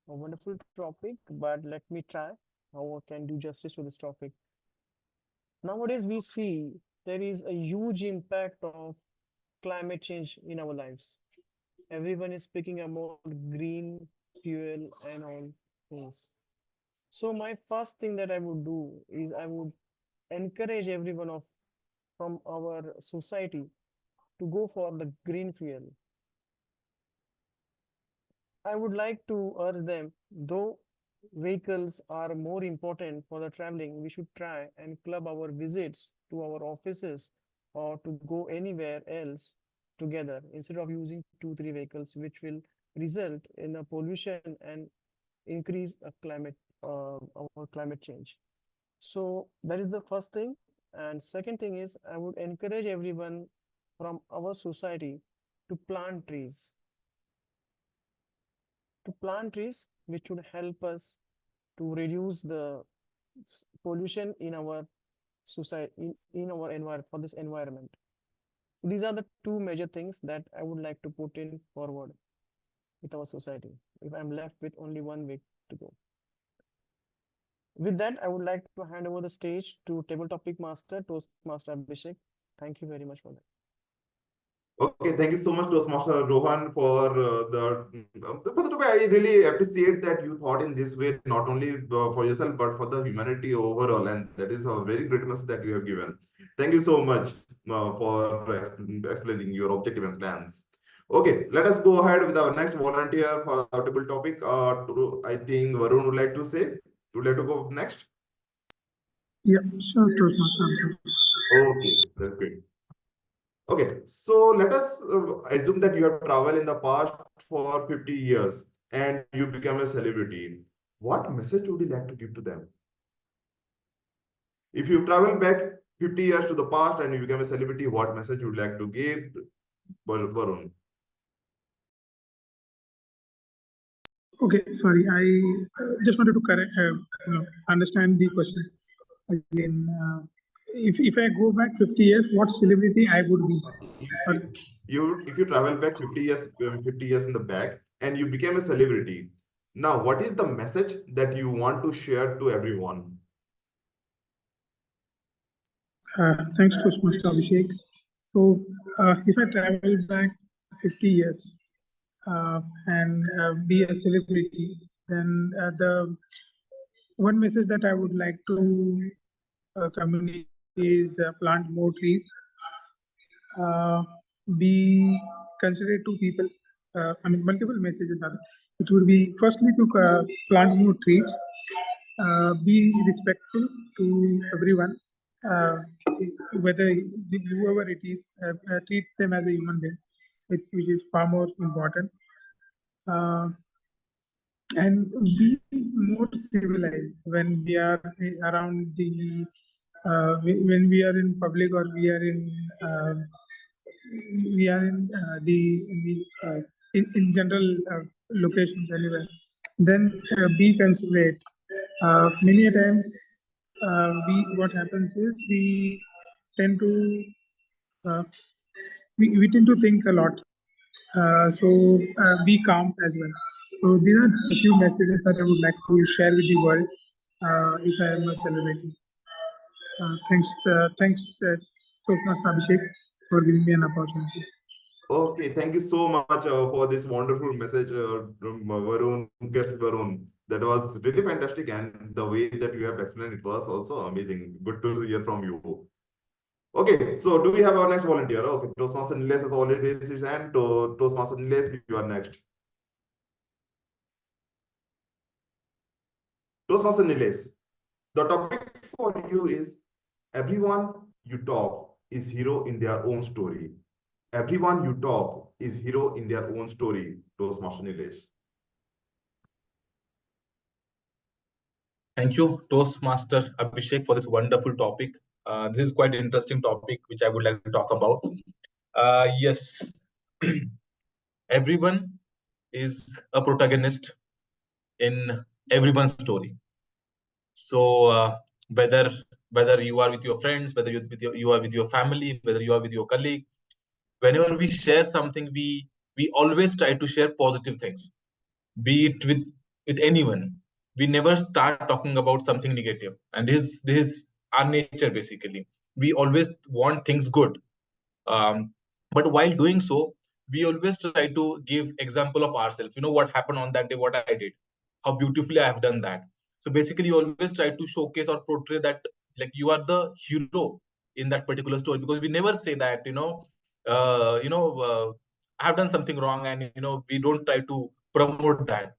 A wonderful topic, but let me try how I can do justice to this topic. Nowadays, we see there is a huge impact of climate change in our lives. Everyone is speaking about green fuel and all things. So my first thing that I would do is I would encourage everyone of from our society to go for the green fuel. I would like to urge them, though vehicles are more important for the traveling, we should try and club our visits to our offices or to go anywhere else together instead of using 2, 3 vehicles, which will result in a pollution and increase our climate change. So that is the first thing. And second thing is I would encourage everyone from our society to plant trees. To plant trees, which would help us to reduce the pollution in our society, in our environment, for this environment. These are the two major things that I would like to put in forward with our society if I'm left with only 1 week to go. With that, I would like to hand over the stage to table topic master, Toastmaster Abhishek. Thank you very much for that. Okay, thank you so much, Toastmaster Rohan, for the topic. I really appreciate that you thought in this way, not only for yourself but for the humanity overall, and that is a very great message that you have given. Thank you so much for explaining your objective and plans. Okay, let us go ahead with our next volunteer for our table topic. I think Varun would like to say. Would like to go next? Yeah, sure, Toastmaster. Okay, that's great. Okay, so let us assume that you have traveled in the past for 50 years and you become a celebrity. What message would you like to give to them? If you travel back 50 years to the past and you become a celebrity, what message would you like to give, Varun? Okay, sorry, I just wanted to correct, understand the question again. If I go back 50 years, what celebrity I would be? If you travel back 50 years in the back and you became a celebrity, now what is the message that you want to share to everyone? Thanks, Toastmaster Abhishek. So, if I travel back 50 years and be a celebrity, then the one message that I would like to communicate is plant more trees, uh, be considerate to people. I mean, multiple messages are there. It would be firstly to plant more trees, be respectful to everyone, uh, whether whoever it is, treat them as a human being. which is far more important. And be more civilized when we are around the when we are in public, or we are in general locations anywhere. Then be considerate. Many a times, we what happens is we tend to uh, we tend to think a lot. So be calm as well. So these are a few messages that I would like to share with the world if I am a celebrity. Thanks, Toastmaster Abhishek, for giving me an opportunity. Okay, thank you so much for this wonderful message, Varun, guest Varun. That was really fantastic, and the way that you have explained it was also amazing. Good to hear from you. Okay, so do we have our next volunteer? Okay, Toastmaster Nilesh has already raised his hand. Toastmaster Nilesh, you are next. Toastmaster Nilesh, the topic for you is everyone you talk is hero in their own story. Everyone you talk is hero in their own story. Toastmaster Nilesh. Thank you, Toastmaster Abhishek, for this wonderful topic. This is quite an interesting topic which I would like to talk about. Yes, everyone is a protagonist in everyone's story. So whether you are with your friends, whether you are with your family, whether you are with your colleague, whenever we share something, we always try to share positive things, be it with anyone. We never start talking about something negative, and this is our nature basically. We always want things good, but while doing so, we always try to give example of ourselves. You know what happened on that day, what I did, how beautifully I have done that. So basically, you always try to showcase or portray that like you are the hero in that particular story, because we never say that I have done something wrong, and we don't try to promote that.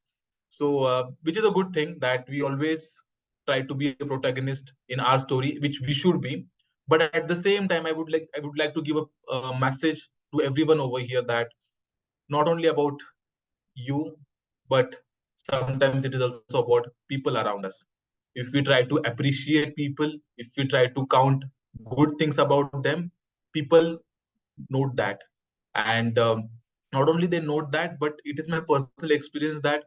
So which is a good thing, that we always try to be a protagonist in our story, which we should be. But at the same time, I would like to give a message to everyone over here, that not only about you, but sometimes it is also about people around us. If we try to appreciate people, if we try to count good things about them, people note that. And not only they note that, but it is my personal experience that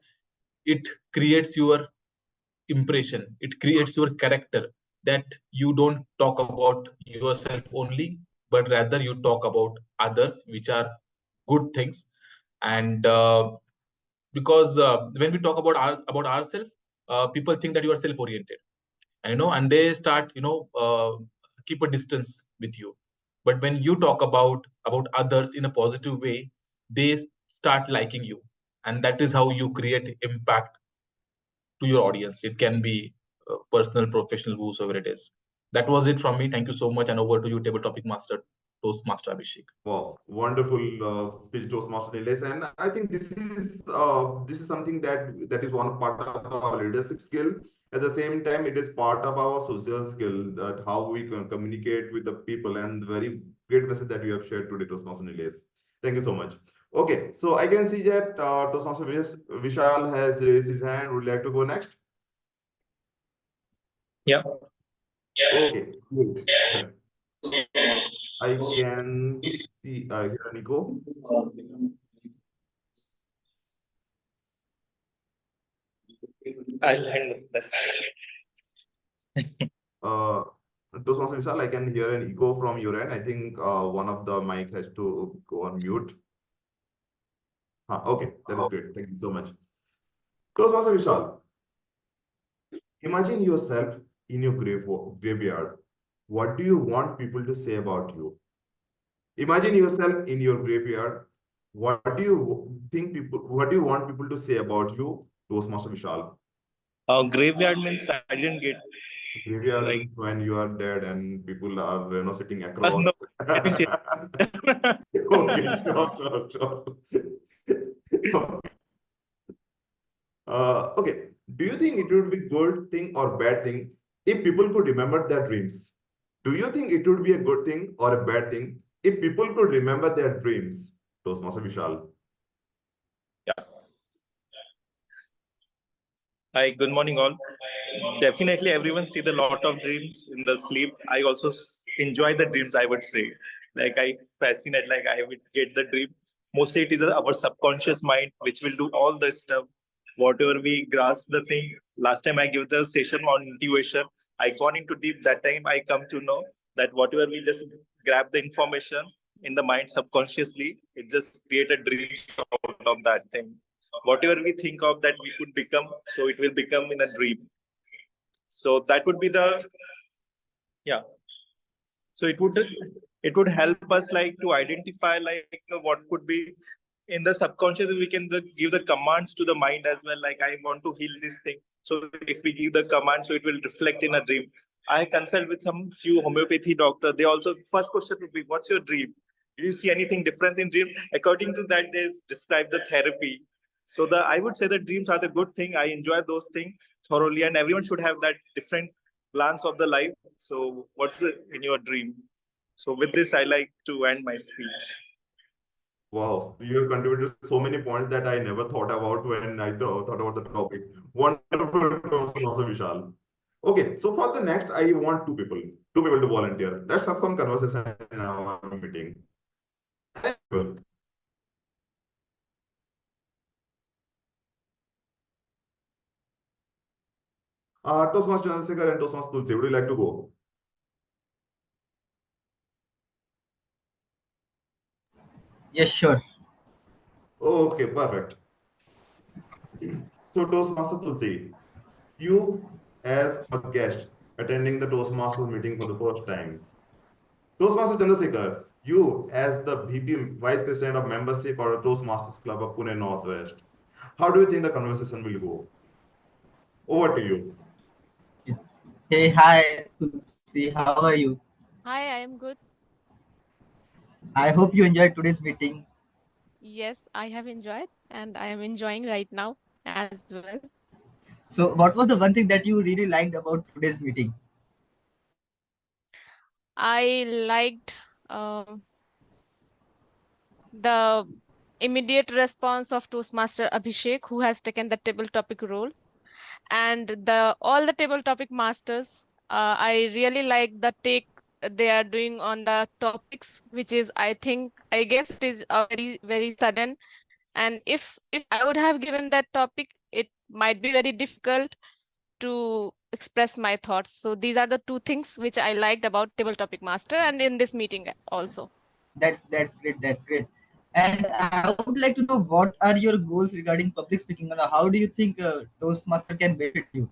it creates your impression, it creates your character, that you don't talk about yourself only, but rather you talk about others, which are good things. And because when we talk about ourselves, people think that you are self oriented, and they start keep a distance with you. But when you talk about others in a positive way, they start liking you, and that is how you create impact to your audience. It can be personal, professional, whosoever it is. That was it from me. Thank you so much, and over to you, table topic master, Toastmaster Abhishek. Wow, wonderful speech, Toastmaster Nilesh. And I think this is something that is one part of our leadership skill. At the same time, it is part of our social skill, that how we can communicate with the people. And very great message that you have shared today, Toastmaster Nilesh. Thank you so much. Okay, so I can see that Toastmaster Vishal has raised his hand. Would you like to go next? Yeah. Okay, good. I can see here, Nico. I'll handle that. Toastmaster Vishal, I can hear an echo from your end. I think one of the mic has to go on mute. Okay, that is great. Thank you so much. Toastmaster Vishal, imagine yourself in your graveyard. What do you want people to say about you? Imagine yourself in your graveyard. What do you want people to say about you, Toastmaster Vishal? Graveyard means I didn't get Graveyard like means when you are dead and people are sitting across. no. Let me change. Okay, sure. Okay. Okay. Do you think it would be good thing or bad thing if people could remember their dreams? Do you think it would be a good thing or a bad thing if people could remember their dreams? Toastmaster Vishal. Yeah. Hi, good morning, all. Definitely, everyone see the lot of dreams in the sleep. I also enjoy the dreams. I would say, like I fascinate, like I would get the dream. Mostly, it is our subconscious mind which will do all the stuff. Whatever we grasp the thing. Last time I give the session on intuition, I gone into deep. That time I come to know that whatever we just grab the information in the mind subconsciously, it just create a dream out of that thing. Whatever we think of that we could become, so it will become in a dream. So that would be the, yeah. So it would help us like to identify like what could be in the subconscious. We can give the commands to the mind as well, like I want to heal this thing. So if we give the command, so it will reflect in a dream. I consult with some few homeopathy doctor. They also, first question would be, what's your dream? Do you see anything difference in dream? According to that, they describe the therapy. So the, I would say the dreams are the good thing. I enjoy those things thoroughly, and everyone should have that different glance of the life. So what's in your dream? So with this, I like to end my speech. Wow, you have contributed so many points that I never thought about when I thought about the topic. Wonderful, Toastmaster Vishal. Okay, so for the next, I want two people to volunteer. Let's have some conversation in our meeting. People. Toastmaster Chandrasekhar and Toastmaster Tulsi, would you like to go? Yes, sure. Okay, perfect. So Toastmaster Tulsi, you as a guest attending the Toastmasters meeting for the first time. Toastmaster Chandrasekhar, you as the VP Vice President of Membership or Toastmasters Club of Pune Northwest. How do you think the conversation will go? Over to you. Hey, hi, Tulsi. How are you? Hi, I am good. I hope you enjoyed today's meeting. Yes, I have enjoyed and I am enjoying right now as well. So, what was the one thing that you really liked about today's meeting? I liked um the immediate response of Toastmaster Abhishek, who has taken the table topic role, and the all the table topic masters. I really like the take they are doing on the topics, which is, I guess it is very very sudden. And if I would have given that topic, it might be very difficult to express my thoughts. So these are the two things which I liked about table topic master and in this meeting also. That's great. That's great. And I would like to know what are your goals regarding public speaking, and how do you think Toastmaster can benefit you?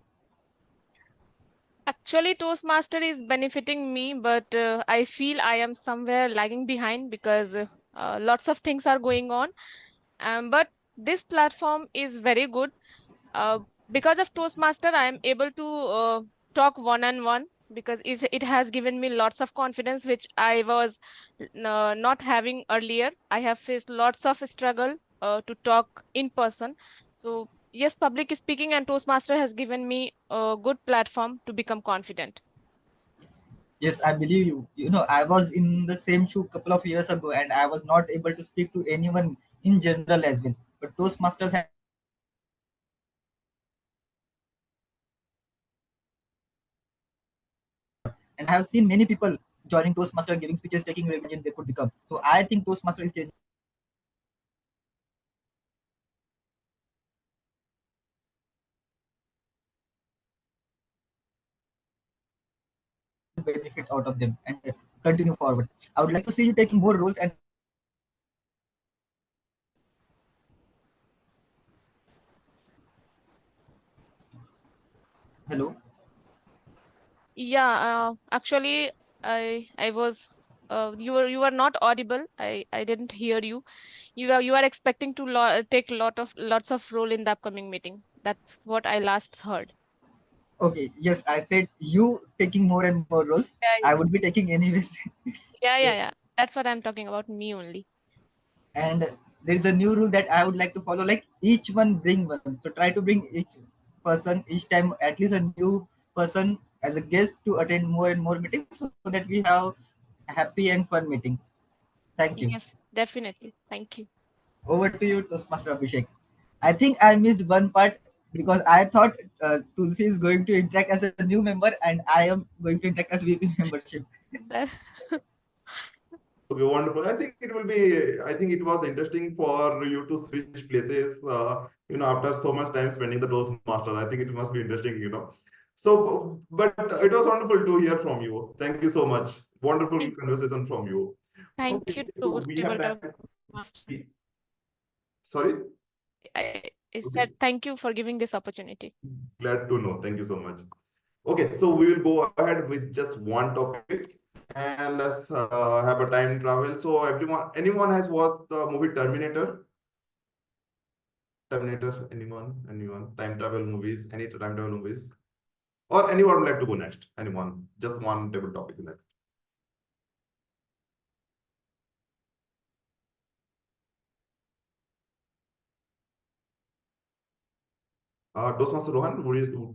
Actually, Toastmaster is benefiting me, but I feel I am somewhere lagging behind because lots of things are going on. But this platform is very good. Uh, because of Toastmaster, I am able to talk one-on-one because it has given me lots of confidence, which I was not having earlier. I have faced lots of struggle to talk in person. So yes, public speaking and Toastmaster has given me a good platform to become confident. Yes, I believe you. You know, I was in the same shoe couple of years ago, and I was not able to speak to anyone in general as well. But Toastmasters has given me that opportunity to speak to anyone in general as well. And I have seen many people joining Toastmaster, giving speeches, taking recognition they could become. So I think Toastmaster is changing the game, and Toastmaster is we should benefit out of them and continue forward. I would like to see you taking more roles and hello. Yeah, actually, I was you were not audible. I didn't hear you. You are expecting to take lots of role in the upcoming meeting. That's what I last heard. Okay, yes, I said you taking more and more roles. I Yeah, would be taking anyways. yeah, Yeah. yeah, yeah. That's what I'm talking about. Me only. And there is a new rule that I would like to follow. Like each one bring one. So try to bring each person each time at least a new person as a guest to attend more and more meetings so that we have happy and fun meetings. Thank you. Yes, definitely. Thank you. Over to you, Toastmaster Abhishek. I think I missed one part because I thought Tulsi is going to interact as a new member and I am going to interact as VP membership. That- Okay, wonderful. I think it will be, I think it was interesting for you to switch places, after so much time spending the Toastmaster. I think it must be interesting. So, but it was wonderful to hear from you. Thank you so much. Wonderful Thank conversation from you. thank Okay, you so to we have Tabletop time. Master. Sorry? I Okay, said thank you for giving this opportunity. glad to know. Thank you so much. Okay, so we will go ahead with just one topic and let's have a time travel. So anyone has watched the movie Terminator? Terminator, anyone? Time travel movies, any time travel movies? Or anyone would like to go next? Anyone? Just one table topic in that. Toastmaster Rohan,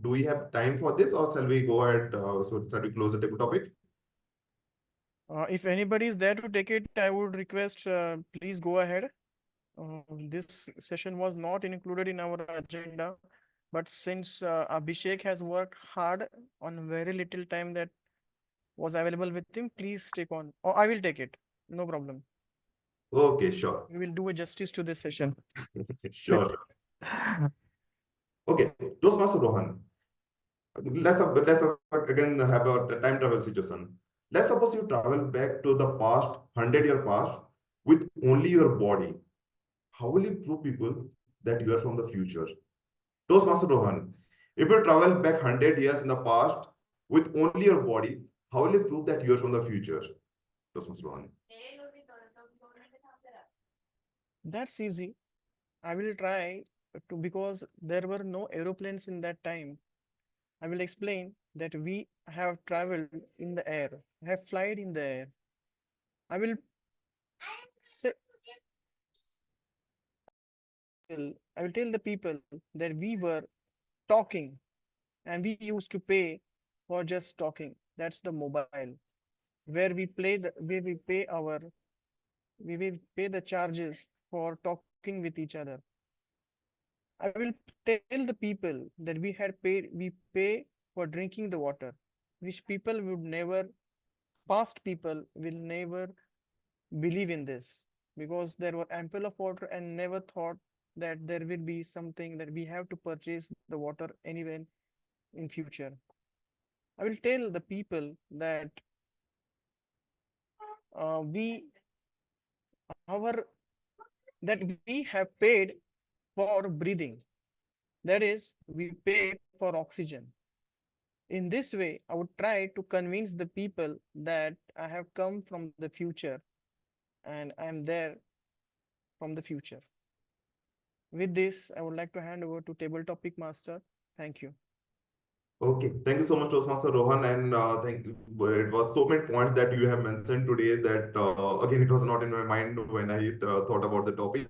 do we have time for this or shall we go ahead? So shall we close the table topic? If anybody is there to take it, I would request, please go ahead. This session was not included in our agenda, but since Abhishek has worked hard on very little time that was available with him, please take on. Or I will take it. No problem. Okay, sure. We will do a justice to this session. Sure. Okay, Toastmaster Rohan. Let's again have a time travel situation. Let's suppose you travel back to the past, 100-year past, with only your body. How will you prove people that you are from the future? Toastmaster Rohan, if you travel back 100 years in the past with only your body, how will you prove that you are from the future? Toastmaster Rohan. That's easy. I will try to, because there were no aeroplanes in that time. I will explain that we have traveled in the air, have flied in the air. I will say, I will tell the people that we were talking and we used to pay for just talking. That's the mobile where we will pay the charges for talking with each other. I will tell the people that we pay for drinking the water, which people would never, past people will never believe in this because there were ample of water and never thought that there will be something that we have to purchase the water anywhere in future. I will tell the people that we our that we have paid for breathing. That is, we pay for oxygen. In this way, I would try to convince the people that I have come from the future and I am there from the future. With this, I would like to hand over to Table Topic Master. Thank you. Okay, thank you so much, Toastmaster Rohan, and thank you. It was so many points that you have mentioned today that again it was not in my mind when I thought about the topic.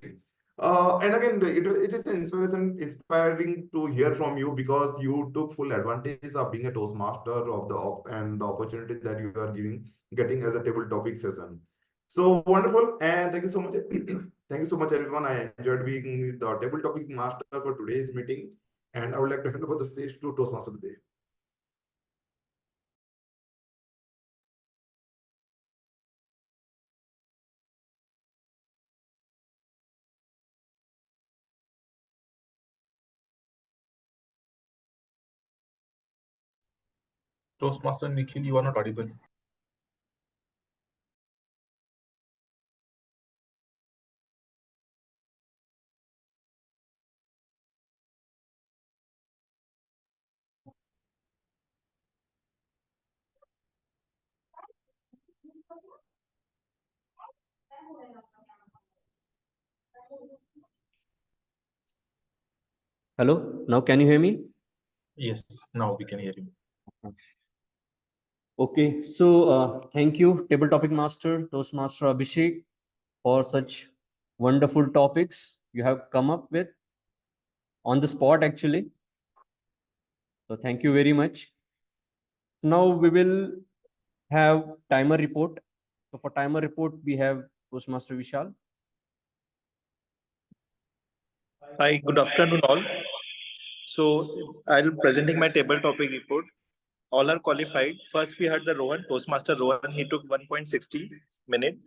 And again, it is an inspiring to hear from you because you took full advantage of being a Toastmaster and the opportunity that you are getting as a table topic session. So wonderful, and thank you so much. Thank you so much, everyone. I enjoyed being the table topic master for today's meeting. And I would like to hand over the stage to Toastmaster today. Toastmaster Nikhil, you are not audible. Hello, now can you hear me? Yes, now we can hear you. Okay, so thank you, Table Topic Master, Toastmaster Abhishek, for such wonderful topics you have come up with on the spot, actually. So thank you very much. Now we will have timer report. So for timer report, we have Toastmaster Vishal. Hi, good afternoon all. So I'll presenting my table topic report. All are qualified. First we had the Rohan, Toastmaster Rohan. He took 1.60 minutes.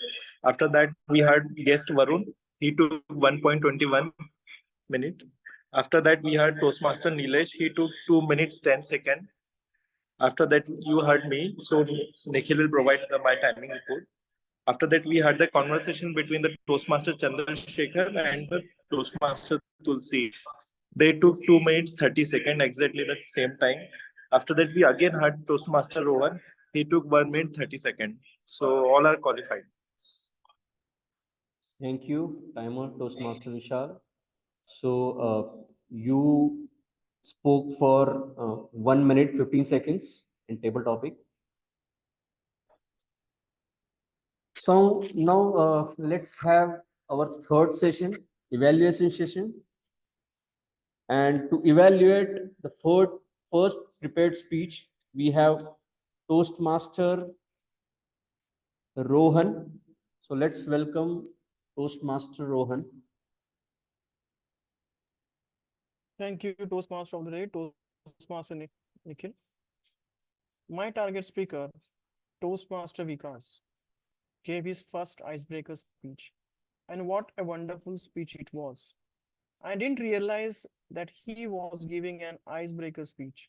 After that we had guest Varun. He took 1.21 minute. After that we had Toastmaster Nilesh. He took 2 minutes 10 seconds. After that you heard me. So Nikhil will provide my timing report. After that, we had the conversation between the Toastmaster Chandrasekhar and the Toastmaster Tulsi. They took 2 minutes 30 seconds, exactly the same time. After that, we again had Toastmaster Rohan. He took 1 minute 30 seconds. So all are qualified. Thank you, timer Toastmaster Vishal. So you spoke for 1 minute 15 seconds in table topic. So now let's have our third session, evaluation session. And to evaluate the first prepared speech, we have Toastmaster Rohan. So let's welcome Toastmaster Rohan. Thank you, Toastmaster of the day, Toastmaster Nikhil. My target speaker, Toastmaster Vikas, gave his first icebreaker speech. And what a wonderful speech it was. I didn't realize that he was giving an icebreaker speech.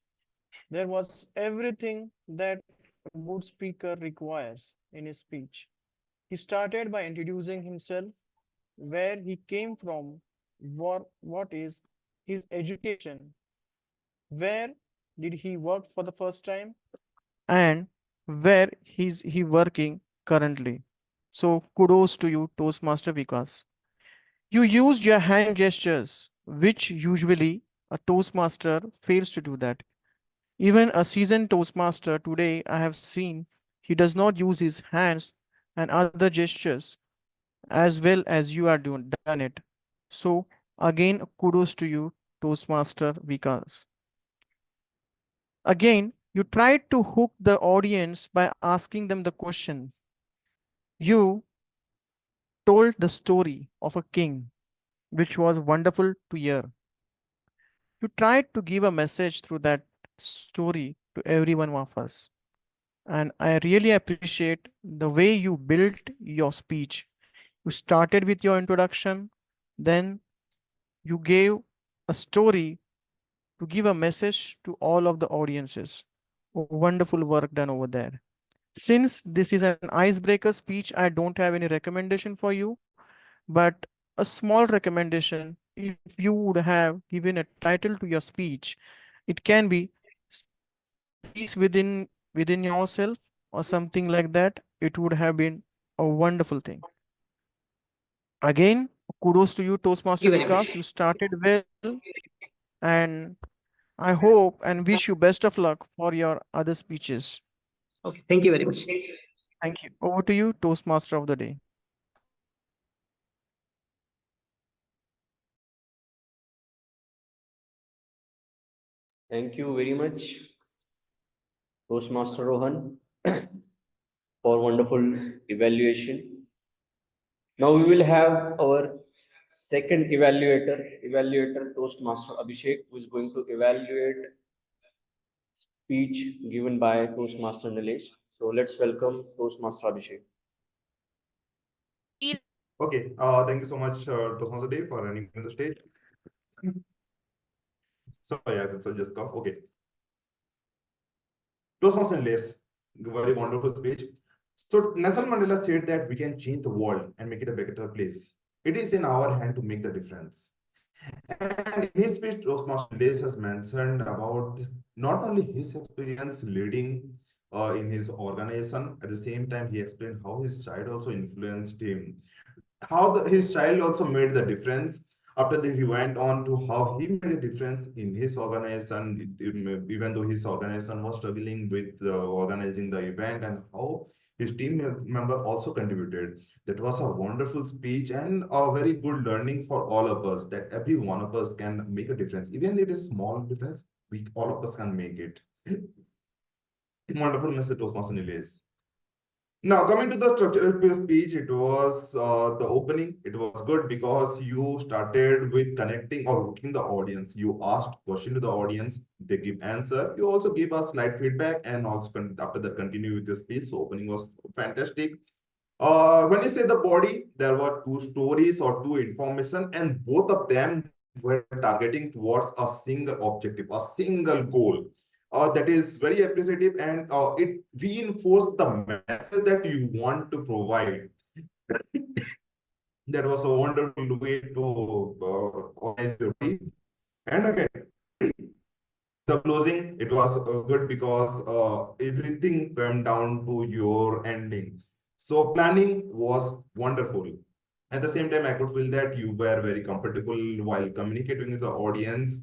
There was everything that a good speaker requires in his speech. He started by introducing himself, where he came from, what is his education, where did he work for the first time, and where is he working currently. So kudos to you, Toastmaster Vikas. You used your hand gestures, which usually a Toastmaster fails to do that. Even a seasoned Toastmaster today, I have seen, he does not use his hands and other gestures as well as you are done it. So again, kudos to you, Toastmaster Vikas. Again, you tried to hook the audience by asking them the question. You told the story of a king, which was wonderful to hear. You tried to give a message through that story to every one of us. And I really appreciate the way you built your speech. You started with your introduction, then you gave a story to give a message to all of the audiences. Wonderful work done over there. Since this is an icebreaker speech, I don't have any recommendation for you, but a small recommendation, if you would have given a title to your speech, it can be peace within yourself or something like that. It would have been a wonderful thing. Again, kudos to you, Toastmaster Thank you very Vikas. much. You started well, and I hope and wish you best of luck for your other speeches. Okay, thank you very much. Thank you. Over to you, Toastmaster of the day. Thank you very much, Toastmaster Rohan, for wonderful evaluation. Now we will have our second evaluator Toastmaster Abhishek, who is going to evaluate speech given by Toastmaster Nilesh. So let's welcome Toastmaster Abhishek. Okay, thank you so much, Toastmaster Dave, for running on the stage. Sorry, I could just cough. Okay. Toastmaster Nilesh, very wonderful speech. So Nelson Mandela said that we can change the world and make it a better place. It is in our hand to make the difference. And in his speech, Toastmaster Nilesh has mentioned about not only his experience leading in his organization, at the same time, he explained how his child also influenced him, how his child also made the difference. After that, he went on to how he made a difference in his organization, even though his organization was struggling with organizing the event, and how his team member also contributed. That was a wonderful speech and a very good learning for all of us, that every one of us can make a difference. Even if it is small difference, we all of us can make it. Wonderful message, Toastmaster Nilesh. Now, coming to the structure of your speech, it was the opening. It was good because you started with connecting or hooking the audience. You asked question to the audience, they give answer. You also give us slight feedback and also after that continue with the speech. So opening was fantastic. When you say the body, there were two stories or two information, and both of them were targeting towards a single objective, a single goal. That is very appreciative, and it reinforced the message that you want to provide. That was a wonderful way to organize your day. And again, the closing, it was good because everything came down to your ending. So planning was wonderful. At the same time, I could feel that you were very comfortable while communicating with the audience.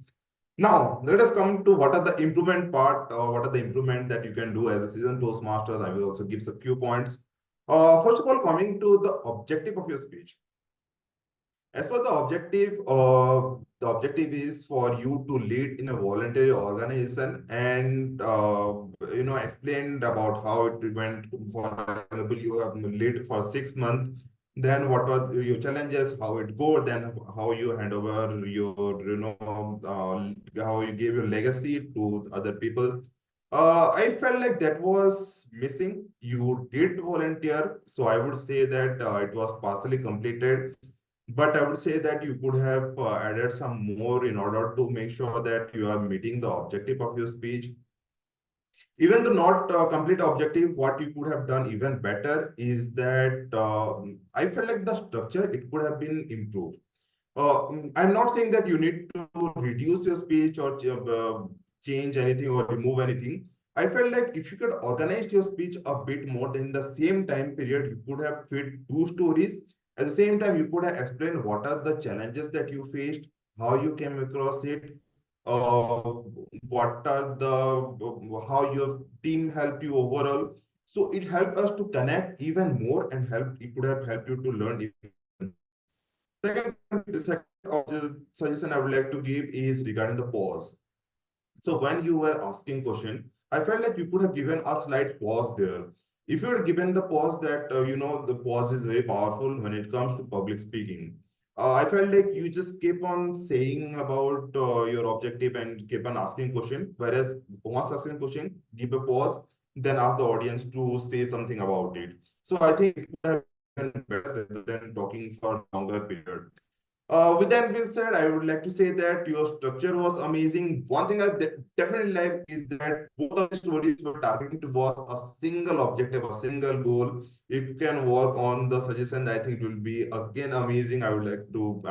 Now, let us come to what are the improvement part, what are the improvement that you can do as a seasoned Toastmaster. I will also give a few points. First of all, coming to the objective of your speech. As per the objective is for you to lead in a voluntary organization and explained about how it went. For example, you have lead for 6 months. Then what are your challenges? How it go? Then how you hand over your how you give your legacy to other people. I felt like that was missing. You did volunteer, so I would say that it was partially completed, but I would say that you could have added some more in order to make sure that you are meeting the objective of your speech. Even though not complete objective, what you could have done even better is that I felt like the structure, it could have been improved. I'm not saying that you need to reduce your speech or change anything or remove anything. I felt like if you could organize your speech a bit more, than the same time period, you could have fit two stories. At the same time, you could have explained what are the challenges that you faced, how you came across it, what are how your team helped you overall. So it helped us to connect even more and it could have helped you to learn even. Second of the suggestion I would like to give is regarding the pause. So when you were asking question, I felt like you could have given a slight pause there. If you had given the pause that, the pause is very powerful when it comes to public speaking. I felt like you just keep on saying about your objective and keep on asking question. Whereas once asking question, give a pause, then ask the audience to say something about it. So I think it would have been better rather than talking for a longer period. With that being said, I would like to say that your structure was amazing. One thing I definitely like is that both of the stories were targeting towards a single objective, a single goal. If you can work on the suggestion, I think it will be again amazing. I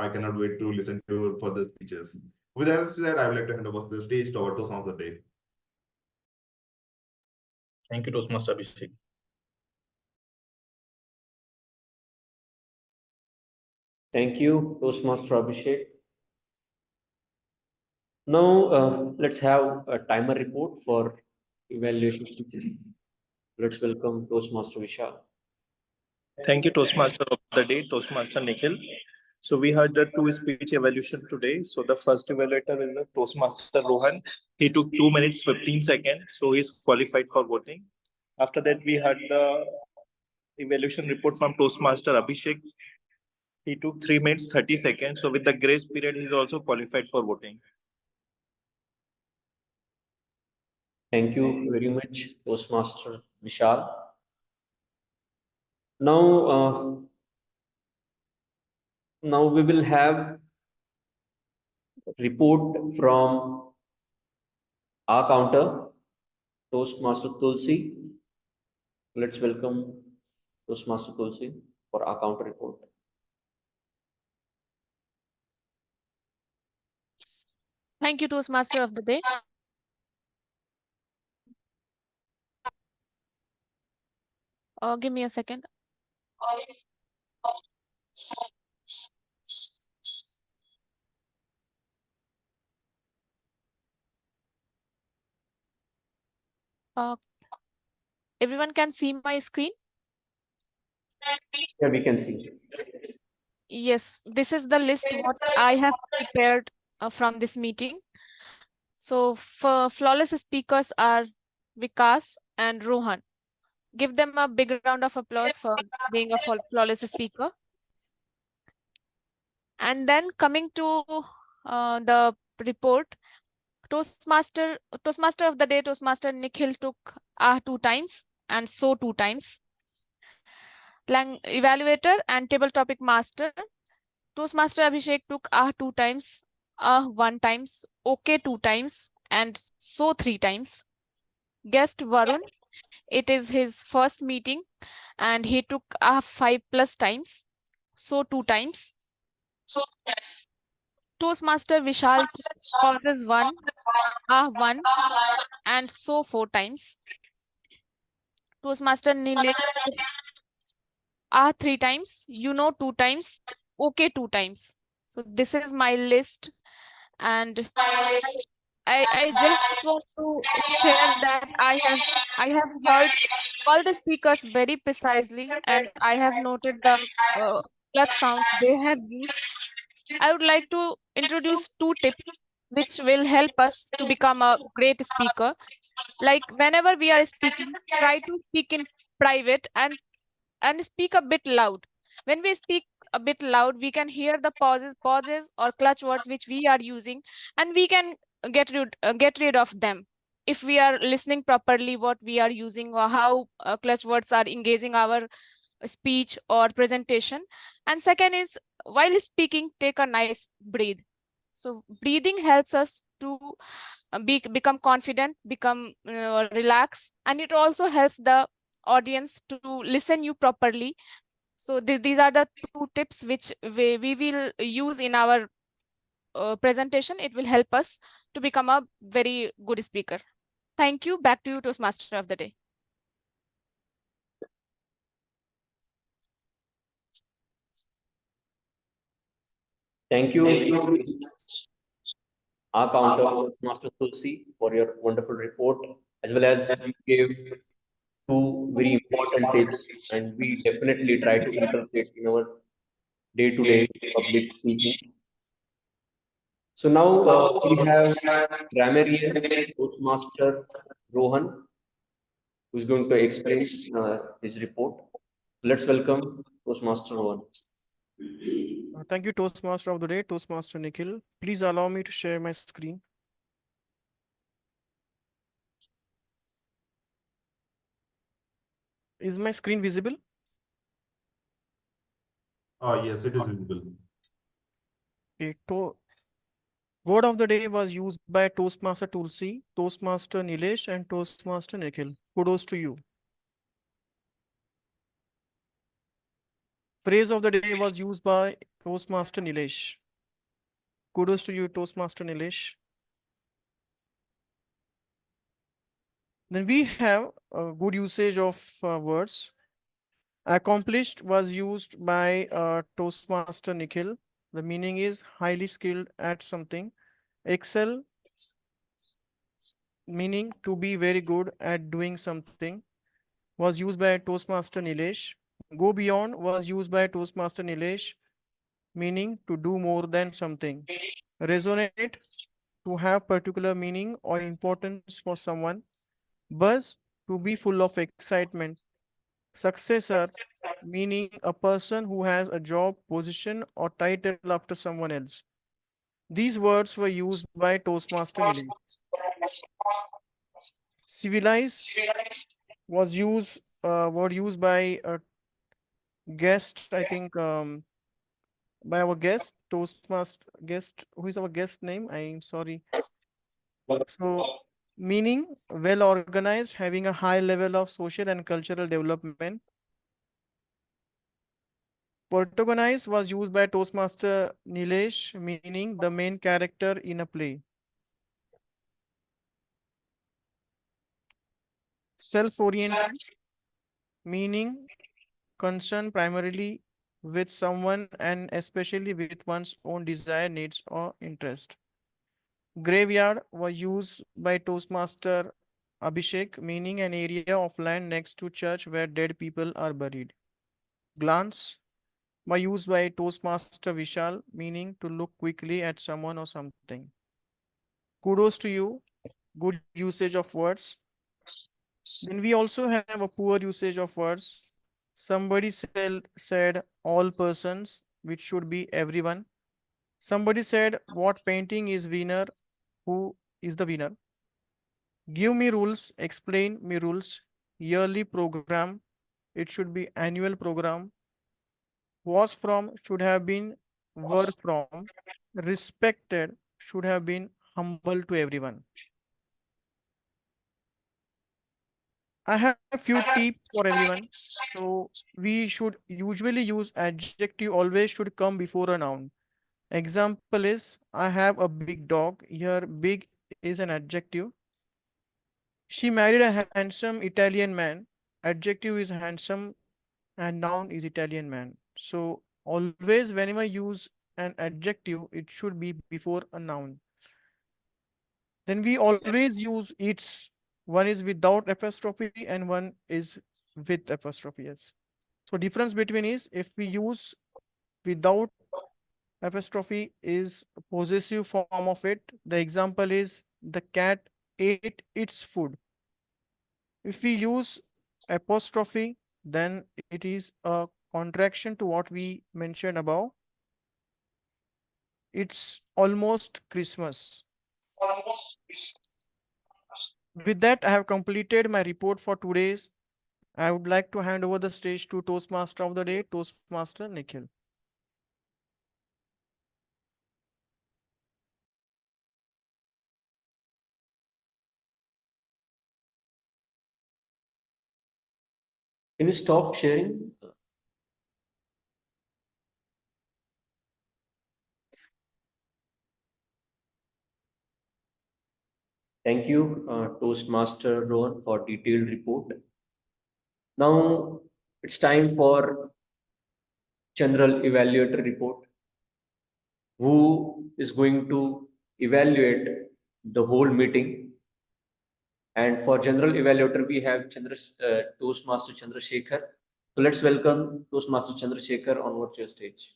cannot wait to listen to your further speeches. With that said, I would like to hand over the stage to our two songs of the day. Thank you, Toastmaster Abhishek. Thank you, Toastmaster Abhishek. Now, let's have a timer report for evaluation speeches. Let's welcome Toastmaster Vishal. Thank you, Toastmaster of the day, Toastmaster Nikhil. So we had the two speech evaluation today. So the first evaluator is the Toastmaster Rohan. He took 2 minutes 15 seconds, so he's qualified for voting. After that, we had the evaluation report from Toastmaster Abhishek. He took 3 minutes 30 seconds. So with the grace period, he's also qualified for voting. Thank you very much, Toastmaster Vishal. Now we will have report from our counter, Toastmaster Tulsi. Let's welcome Toastmaster Tulsi for our counter report. Thank you, Toastmaster of the day. Give me a second. Everyone can see my screen? Yeah, we can see. Yes, this is the list what I have prepared from this meeting. So for flawless speakers are Vikas and Rohan. Give them a big round of applause for being a flawless speaker. And then coming to the report, Toastmaster of the day, Toastmaster Nikhil took two times and so two times. Evaluator and table topic master, Toastmaster Abhishek took two times, one times, okay two times, and so three times. Guest Varun, it is his first meeting and he took 5+ times, so two times. Toastmaster Vishal pauses one, one, and so four times. Toastmaster Nilesh three times, two times, okay two times. So this is my list, and I just want to share that I have heard all the speakers very precisely, and I have noted the clutch sounds they have used. I would like to introduce two tips which will help us to become a great speaker. Like whenever we are speaking, try to speak in private and speak a bit loud. When we speak a bit loud, we can hear the pauses or clutch words which we are using, and we can get rid of them if we are listening properly what we are using or how clutch words are engaging our speech or presentation. And second is, while speaking, take a nice breathe. So breathing helps us to become confident, become relax, and it also helps the audience to listen you properly. So these are the two tips which we will use in our presentation. It will help us to become a very good speaker. Thank you. Back to you, Toastmaster of the day. Thank you, our counter, Master Tulsi, for your wonderful report, as well as you gave two very important tips, and we definitely try to inculcate in our day-to-day public speaking. So now we have grammarian Toastmaster Rohan, who is going to explain his report. Let's welcome Toastmaster Rohan. Thank you, Toastmaster of the day, Toastmaster Nikhil. Please allow me to share my screen. Is my screen visible? Yes, it is visible. Okay, word of the day was used by Toastmaster Tulsi, Toastmaster Nilesh, and Toastmaster Nikhil. Kudos to you. Phrase of the day was used by Toastmaster Nilesh. Kudos to you, Toastmaster Nilesh. Then we have a good usage of words. Accomplished was used by Toastmaster Nikhil. The meaning is highly skilled at something. Excel, meaning to be very good at doing something, was used by Toastmaster Nilesh. Go beyond was used by Toastmaster Nilesh, meaning to do more than something. Resonate, to have particular meaning or importance for someone. Buzz, to be full of excitement. Successor, meaning a person who has a job, position, or title after someone else. These words were used by Toastmaster Nilesh. Civilize was were used by a guest, I think, by our guest, Toastmaster guest. Who is our guest name? I'm sorry. So, meaning well organized, having a high level of social and cultural development. Protagonize was used by Toastmaster Nilesh, meaning the main character in a play. Self-oriented, meaning concerned primarily with someone and especially with one's own desire, needs, or interest. Graveyard was used by Toastmaster Abhishek, meaning an area of land next to church where dead people are buried. Glance was used by Toastmaster Vishal, meaning to look quickly at someone or something. Kudos to you. Good usage of words. Then we also have a poor usage of words. Somebody said all persons, which should be everyone. Somebody said what painting is winner, who is the winner. Give me rules, explain me rules. Yearly program, it should be annual program. Was from should have been were from. Respected should have been humble to everyone. I have a few tips for everyone. So we should usually use adjective always should come before a noun. Example is I have a big dog. Here big is an adjective. She married a handsome Italian man. Adjective is handsome and noun is Italian man. So always whenever use an adjective, it should be before a noun. Then we always use its. One is without apostrophe and one is with apostrophe. Yes. So difference between is if we use without apostrophe is possessive form of it. The example is the cat ate its food. If we use apostrophe, then it is a contraction to what we mentioned above. It's almost Christmas. With that, I have completed my report for today's. I would like to hand over the stage to Toastmaster of the day, Toastmaster Nikhil. Can you stop sharing? Thank you, Toastmaster Rohan, for detailed report. Now it's time for general evaluator report, who is going to evaluate the whole meeting. And for general evaluator, we have Toastmaster Chandrasekhar. So let's welcome Toastmaster Chandrasekhar on virtual stage.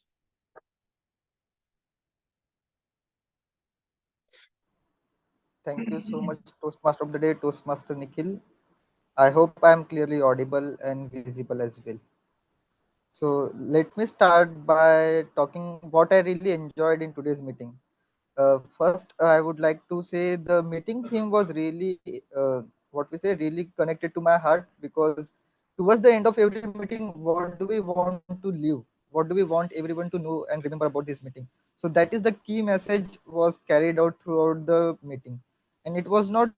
Thank you so much, Toastmaster of the Day, Toastmaster Nikhil. I hope I am clearly audible and visible as well. So let me start by talking what I really enjoyed in today's meeting. First, I would like to say the meeting theme was really, what we say, really connected to my heart, because towards the end of every meeting, what do we want to leave? What do we want everyone to know and remember about this meeting? So that is the key message was carried out throughout the meeting. And it was not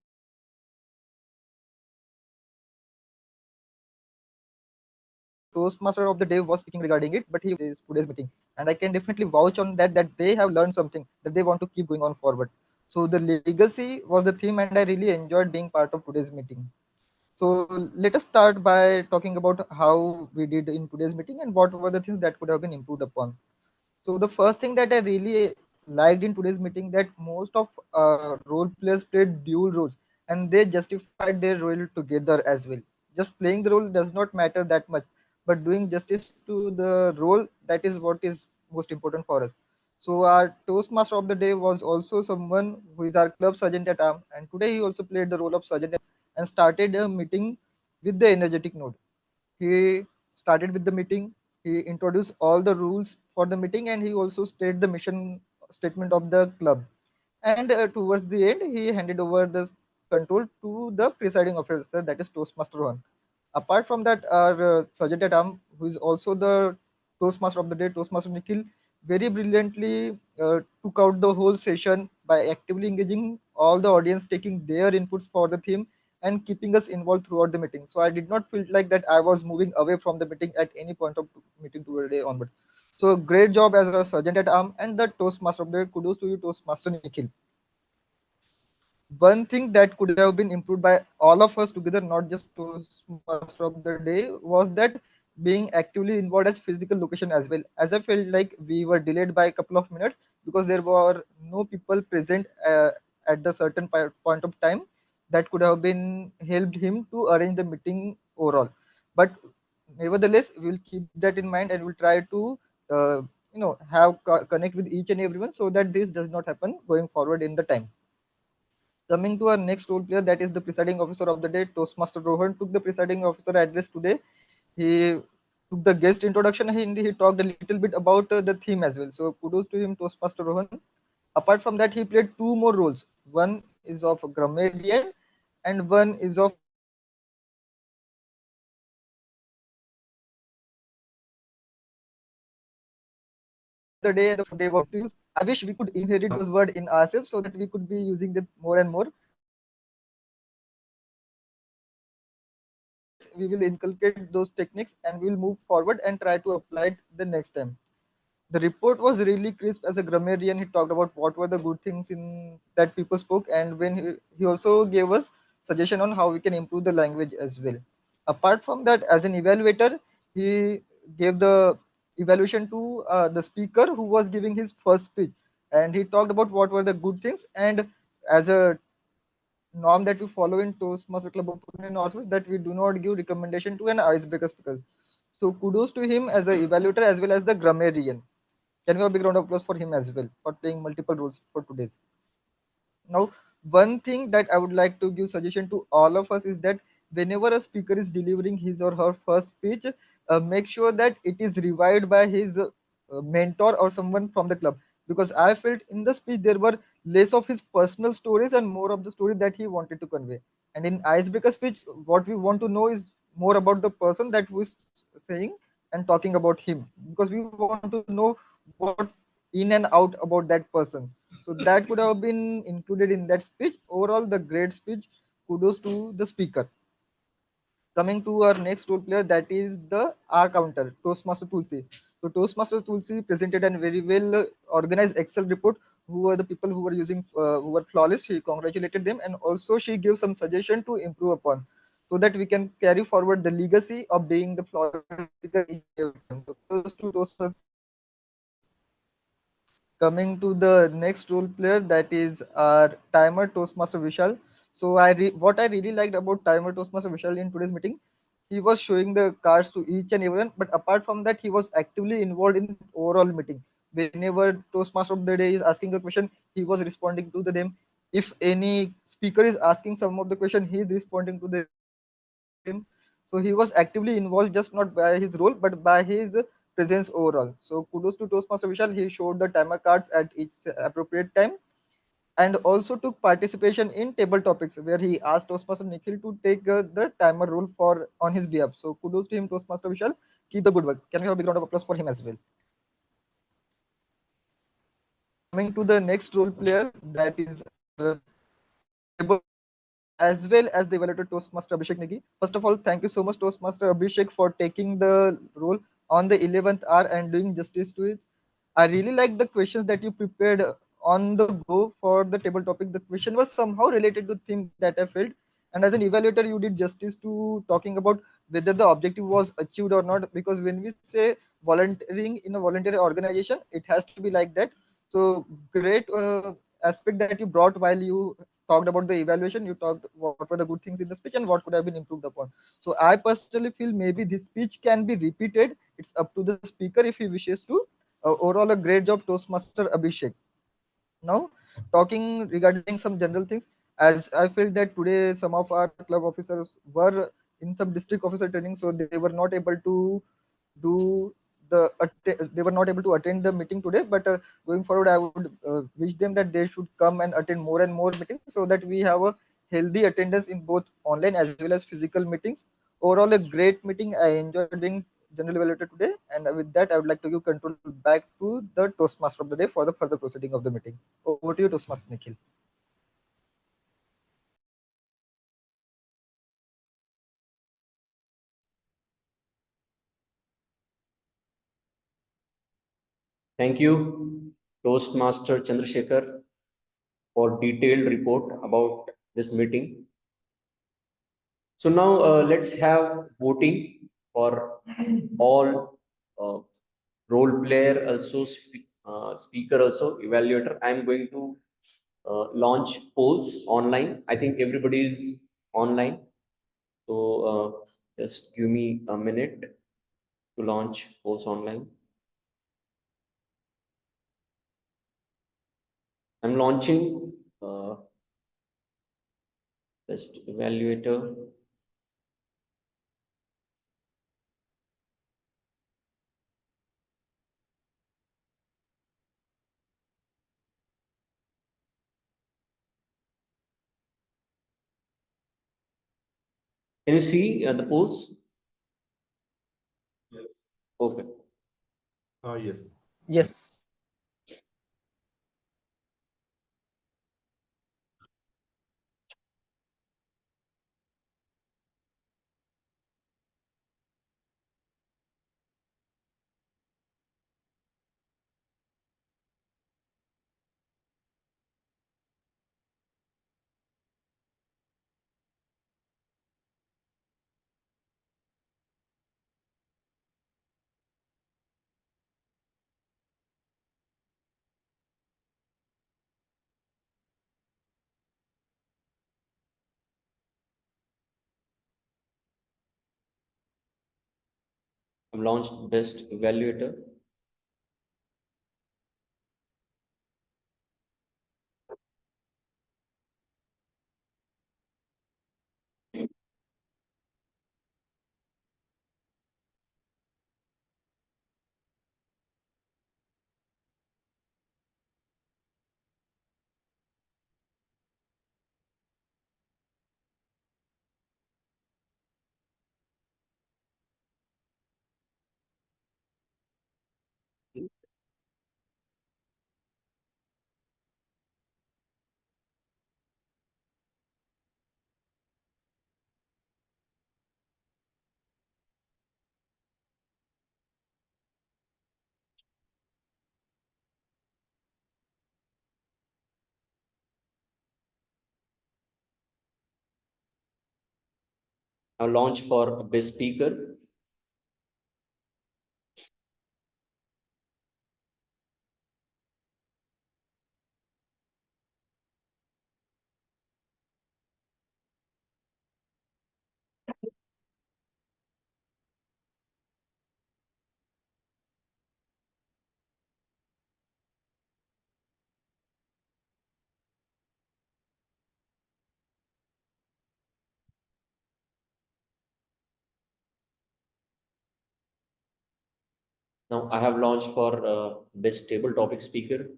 Toastmaster of the day was speaking regarding it, but he today's meeting, and I can definitely vouch on that they have learned something that they want to keep going on forward. So the legacy was the theme, and I really enjoyed being part of today's meeting. So let us start by talking about how we did in today's meeting and what were the things that could have been improved upon. So the first thing that I really liked in today's meeting that most of role players played dual roles and they justified their role together as well. Just playing the role does not matter that much, but doing justice to the role, that is what is most important for us. So our Toastmaster of the day was also someone who is our club sergeant at arm, and today he also played the role of sergeant and started a meeting with the energetic note. He started with the meeting. He introduced all the rules for the meeting, and he also stated the mission statement of the club. And towards the end, he handed over the control to the presiding officer, that is Toastmaster one. Apart from that, our Sergeant at Arm, who is also the Toastmaster of the day, Toastmaster Nikhil, very brilliantly took out the whole session by actively engaging all the audience, taking their inputs for the theme, and keeping us involved throughout the meeting. So I did not feel like that I was moving away from the meeting at any point of meeting today onward. So great job as a sergeant at arm and the Toastmaster of the day. Kudos to you, Toastmaster Nikhil. One thing that could have been improved by all of us together, not just Toastmaster of the day, was that being actively involved as physical location as well. As I felt like we were delayed by a couple of minutes because there were no people present at the certain point of time that could have been helped him to arrange the meeting overall. But nevertheless, we will keep that in mind and we'll try to have connect with each and everyone so that this does not happen going forward in the time. Coming to our next role player, that is the presiding officer of the day, Toastmaster Rohan took the presiding officer address today. He took the guest introduction and he talked a little bit about the theme as well. So kudos to him, Toastmaster Rohan. Apart from that, he played two more roles. One is of a grammarian and one is of the day and the day was used. I wish we could inherit those words in ourselves so that we could be using them more and more. We will inculcate those techniques and we will move forward and try to apply it the next time. The report was really crisp. As a grammarian, he talked about what were the good things in that people spoke, and when he also gave us suggestion on how we can improve the language as well. Apart from that, as an evaluator, he gave the evaluation to the speaker who was giving his first speech, and he talked about what were the good things. And as a norm that we follow in Toastmaster Club of Pune Northwest, that we do not give recommendation to an icebreaker speaker. So kudos to him as an evaluator as well as the grammarian. Can we have a big round of applause for him as well for playing multiple roles for today's? Now, one thing that I would like to give suggestion to all of us is that whenever a speaker is delivering his or her first speech, make sure that it is reviewed by his mentor or someone from the club. Because I felt in the speech there were less of his personal stories and more of the story that he wanted to convey. And in icebreaker speech, what we want to know is more about the person that who is saying and talking about him, because we want to know what in and out about that person. So that could have been included in that speech. Overall, the great speech. Kudos to the speaker. Coming to our next role player, that is the R counter, Toastmaster Tulsi. So Toastmaster Tulsi presented a very well organized Excel report. Who were the people who were using, who were flawless? She congratulated them, and also she gave some suggestion to improve upon, so that we can carry forward the legacy of being the flawless speaker each and every time. So kudos to Toastmaster. Coming to the next role player, that is our timer Toastmaster Vishal. So what I really liked about timer Toastmaster Vishal in today's meeting, he was showing the cards to each and everyone. But apart from that, he was actively involved in overall meeting. Whenever Toastmaster of the day is asking a question, he was responding to them. If any speaker is asking some of the question, he is responding to them. So he was actively involved, just not by his role, but by his presence overall. So kudos to Toastmaster Vishal. He showed the timer cards at each appropriate time, and also took participation in table topics where he asked Toastmaster Nikhil to take the timer role for on his behalf. So kudos to him, Toastmaster Vishal. Keep the good work. Can we have a big round of applause for him as well? Coming to the next role player, that is our table as well as the evaluator Toastmaster Abhishek Negi. First of all, thank you so much, Toastmaster Abhishek, for taking the role on the 11th hour and doing justice to it. I really like the questions that you prepared on the go for the table topic. The question was somehow related to theme that I felt. And as an evaluator, you did justice to talking about whether the objective was achieved or not. Because when we say volunteering in a voluntary organization, it has to be like that. So great aspect that you brought while you talked about the evaluation. You talked what were the good things in the speech and what could have been improved upon. So I personally feel maybe this speech can be repeated. It's up to the speaker if he wishes to. Overall, a great job, Toastmaster Abhishek. Now, talking regarding some general things, as I felt that today some of our club officers were in some district officer training, so they were not able to do they were not able to attend the meeting today. But going forward, I would wish them that they should come and attend more and more meetings so that we have a healthy attendance in both online as well as physical meetings. Overall, a great meeting. I enjoyed being general evaluator today, and with that, I would like to give control back to the Toastmaster of the day for the further proceeding of the meeting. Over to you, Toastmaster Nikhil. Thank you, Toastmaster Chandrasekhar, for detailed report about this meeting. So now let's have voting for all role player, also speaker, also evaluator. I'm going to launch polls online. I think everybody is online. So just give me a minute to launch polls online. I'm launching best evaluator. Can you see the polls? Yes. Okay. Yes. Yes. I've launched best evaluator. I've launched for best speaker. Now I have launched for best table topic speaker.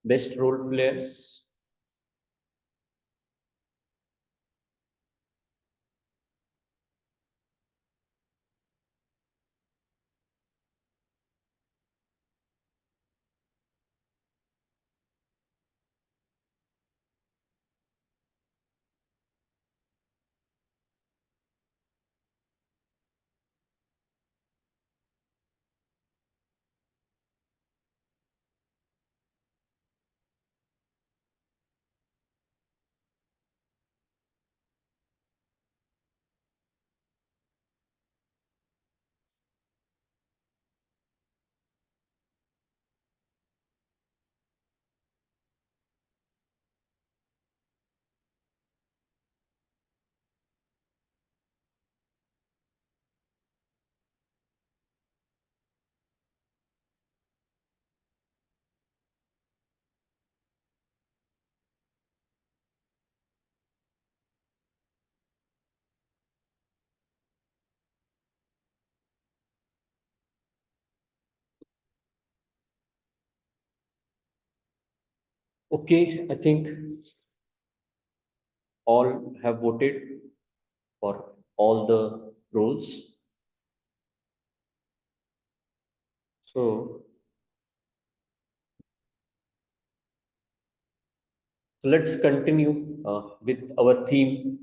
Best role players. Okay, I think all have voted for all the roles. So So let's continue with our theme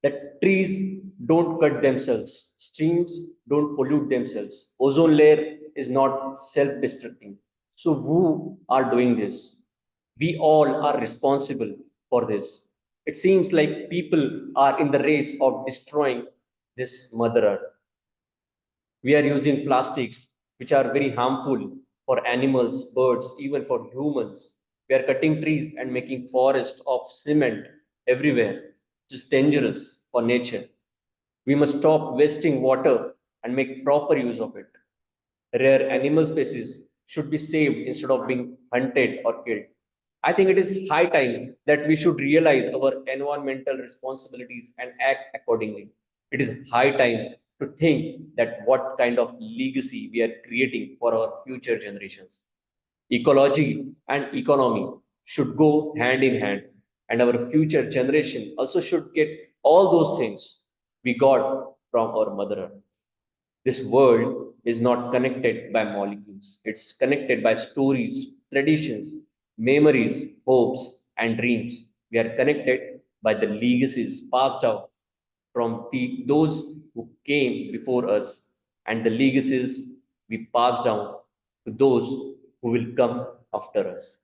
that trees don't cut themselves, streams don't pollute themselves, ozone layer is not self-destructing. So who are doing this? We all are responsible for this. It seems like people are in the race of destroying this mother earth. We are using plastics which are very harmful for animals, birds, even for humans. We are cutting trees and making forests of cement everywhere, which is dangerous for nature. We must stop wasting water and make proper use of it. Rare animal species should be saved instead of being hunted or killed. I think it is high time that we should realize our environmental responsibilities and act accordingly. It is high time to think that what kind of legacy we are creating for our future generations. Ecology and economy should go hand in hand, and our future generation also should get all those things we got from our mother earth. This world is not connected by molecules. It's connected by stories, traditions, memories, hopes, and dreams. We are connected by the legacies passed down from those who came before us and the legacies we pass down to those who will come after us.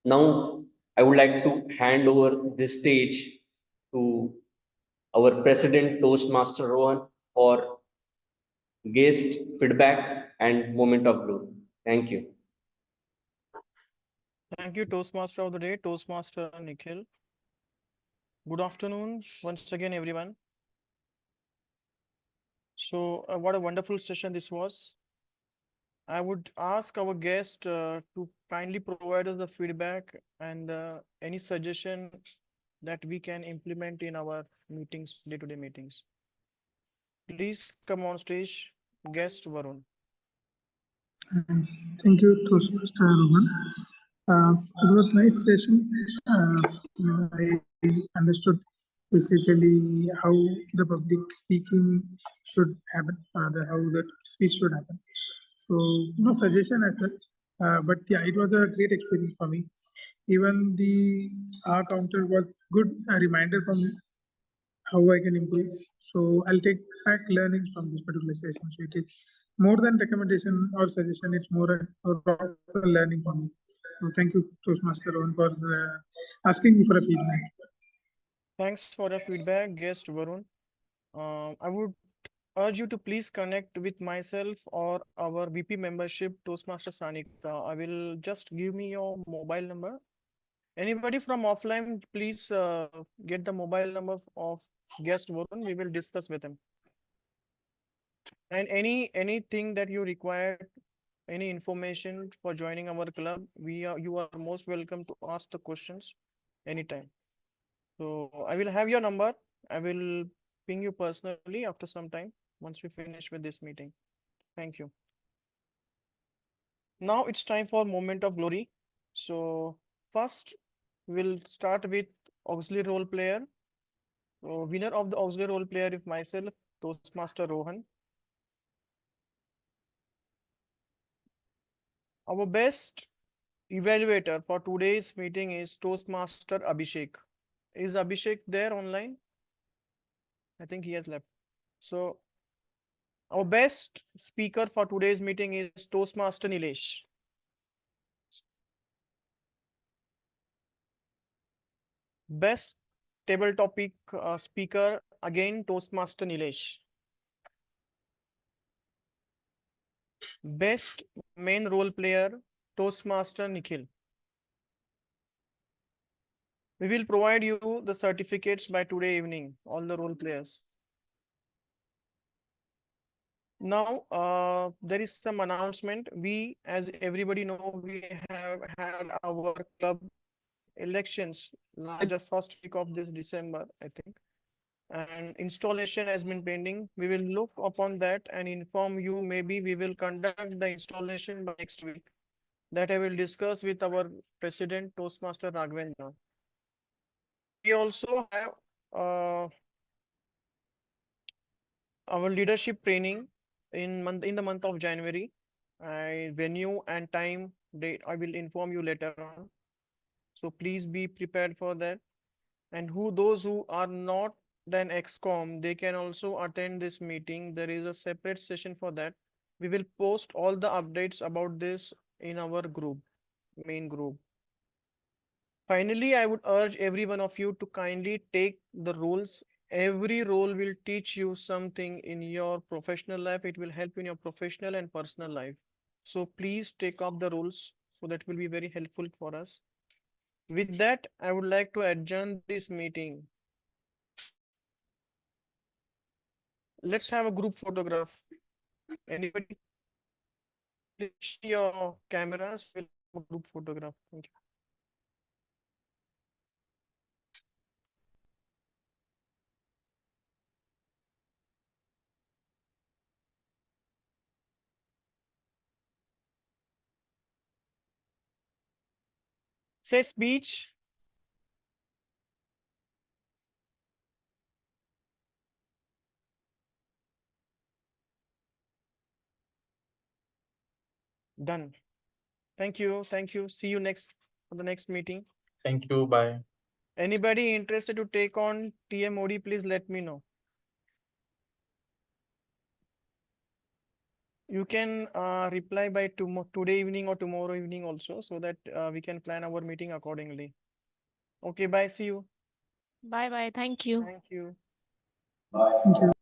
Now, I would like to hand over this stage to our President Toastmaster Rohan for guest feedback and moment of glory. Thank you. Thank you, Toastmaster of the Day, Toastmaster Nikhil. Good afternoon once again, everyone. So, what a wonderful session this was. I would ask our guest to kindly provide us the feedback and any suggestion that we can implement in our meetings, day-to-day meetings. Please come on stage, guest Varun. Thank you, Toastmaster Rohan. It was nice session. I understood basically how the public speaking should happen, how the speech should happen. So no suggestion as such, but yeah, it was a great experience for me. Even the R counter was good reminder for me how I can improve. So I'll take back learnings from this particular session. So it is more than recommendation or suggestion. It's more of a learning for me. So thank you, Toastmaster Rohan, for asking me for a feedback. Thanks for the feedback, guest Varun. I would urge you to please connect with myself or our VP membership, Toastmaster Sanika. I will just give me your mobile number. Anybody from offline, please get the mobile number of guest Varun. We will discuss with him. And anything that you require, any information for joining our club, you are most welcome to ask the questions anytime. So I will have your number. I will ping you personally after some time once we finish with this meeting. Thank you. Now it's time for moment of glory. So first we'll start with auxiliary role player. Winner of the auxiliary role player is myself, Toastmaster Rohan. Our best evaluator for today's meeting is Toastmaster Abhishek. Is Abhishek there online? I think he has left. So our best speaker for today's meeting is Toastmaster Nilesh. Best table topic speaker, again Toastmaster Nilesh. Best main role player, Toastmaster Nikhil. We will provide you the certificates by today evening, all the role players. Now, there is some announcement. We, as everybody know, we have had our club elections larger first week of this December, I think. And installation has been pending. We will look upon that and inform you. Maybe we will conduct the installation by next week. That I will discuss with our president, Toastmaster Raghvendra. We also have our leadership training in the month of January. Venue and time date I will inform you later on. So please be prepared for that. And those who are not then XCOM, they can also attend this meeting. There is a separate session for that. We will post all the updates about this in our group, main group. Finally, I would urge every one of you to kindly take the roles. Every role will teach you something in your professional life. It will help you in your professional and personal life. So please take up the roles. So that will be very helpful for us. With that, I would like to adjourn this meeting. Let's have a group photograph. Anybody? Your cameras will have a group photograph. Thank you. Say speech. Done. Thank you. Thank you. See you next for the next meeting. Thank you. Bye. Anybody interested to take on TMOD, please let me know. You can reply by today evening or tomorrow evening also, so that we can plan our meeting accordingly. Okay, bye. See you. Bye bye. Thank you. Thank you. Thank you.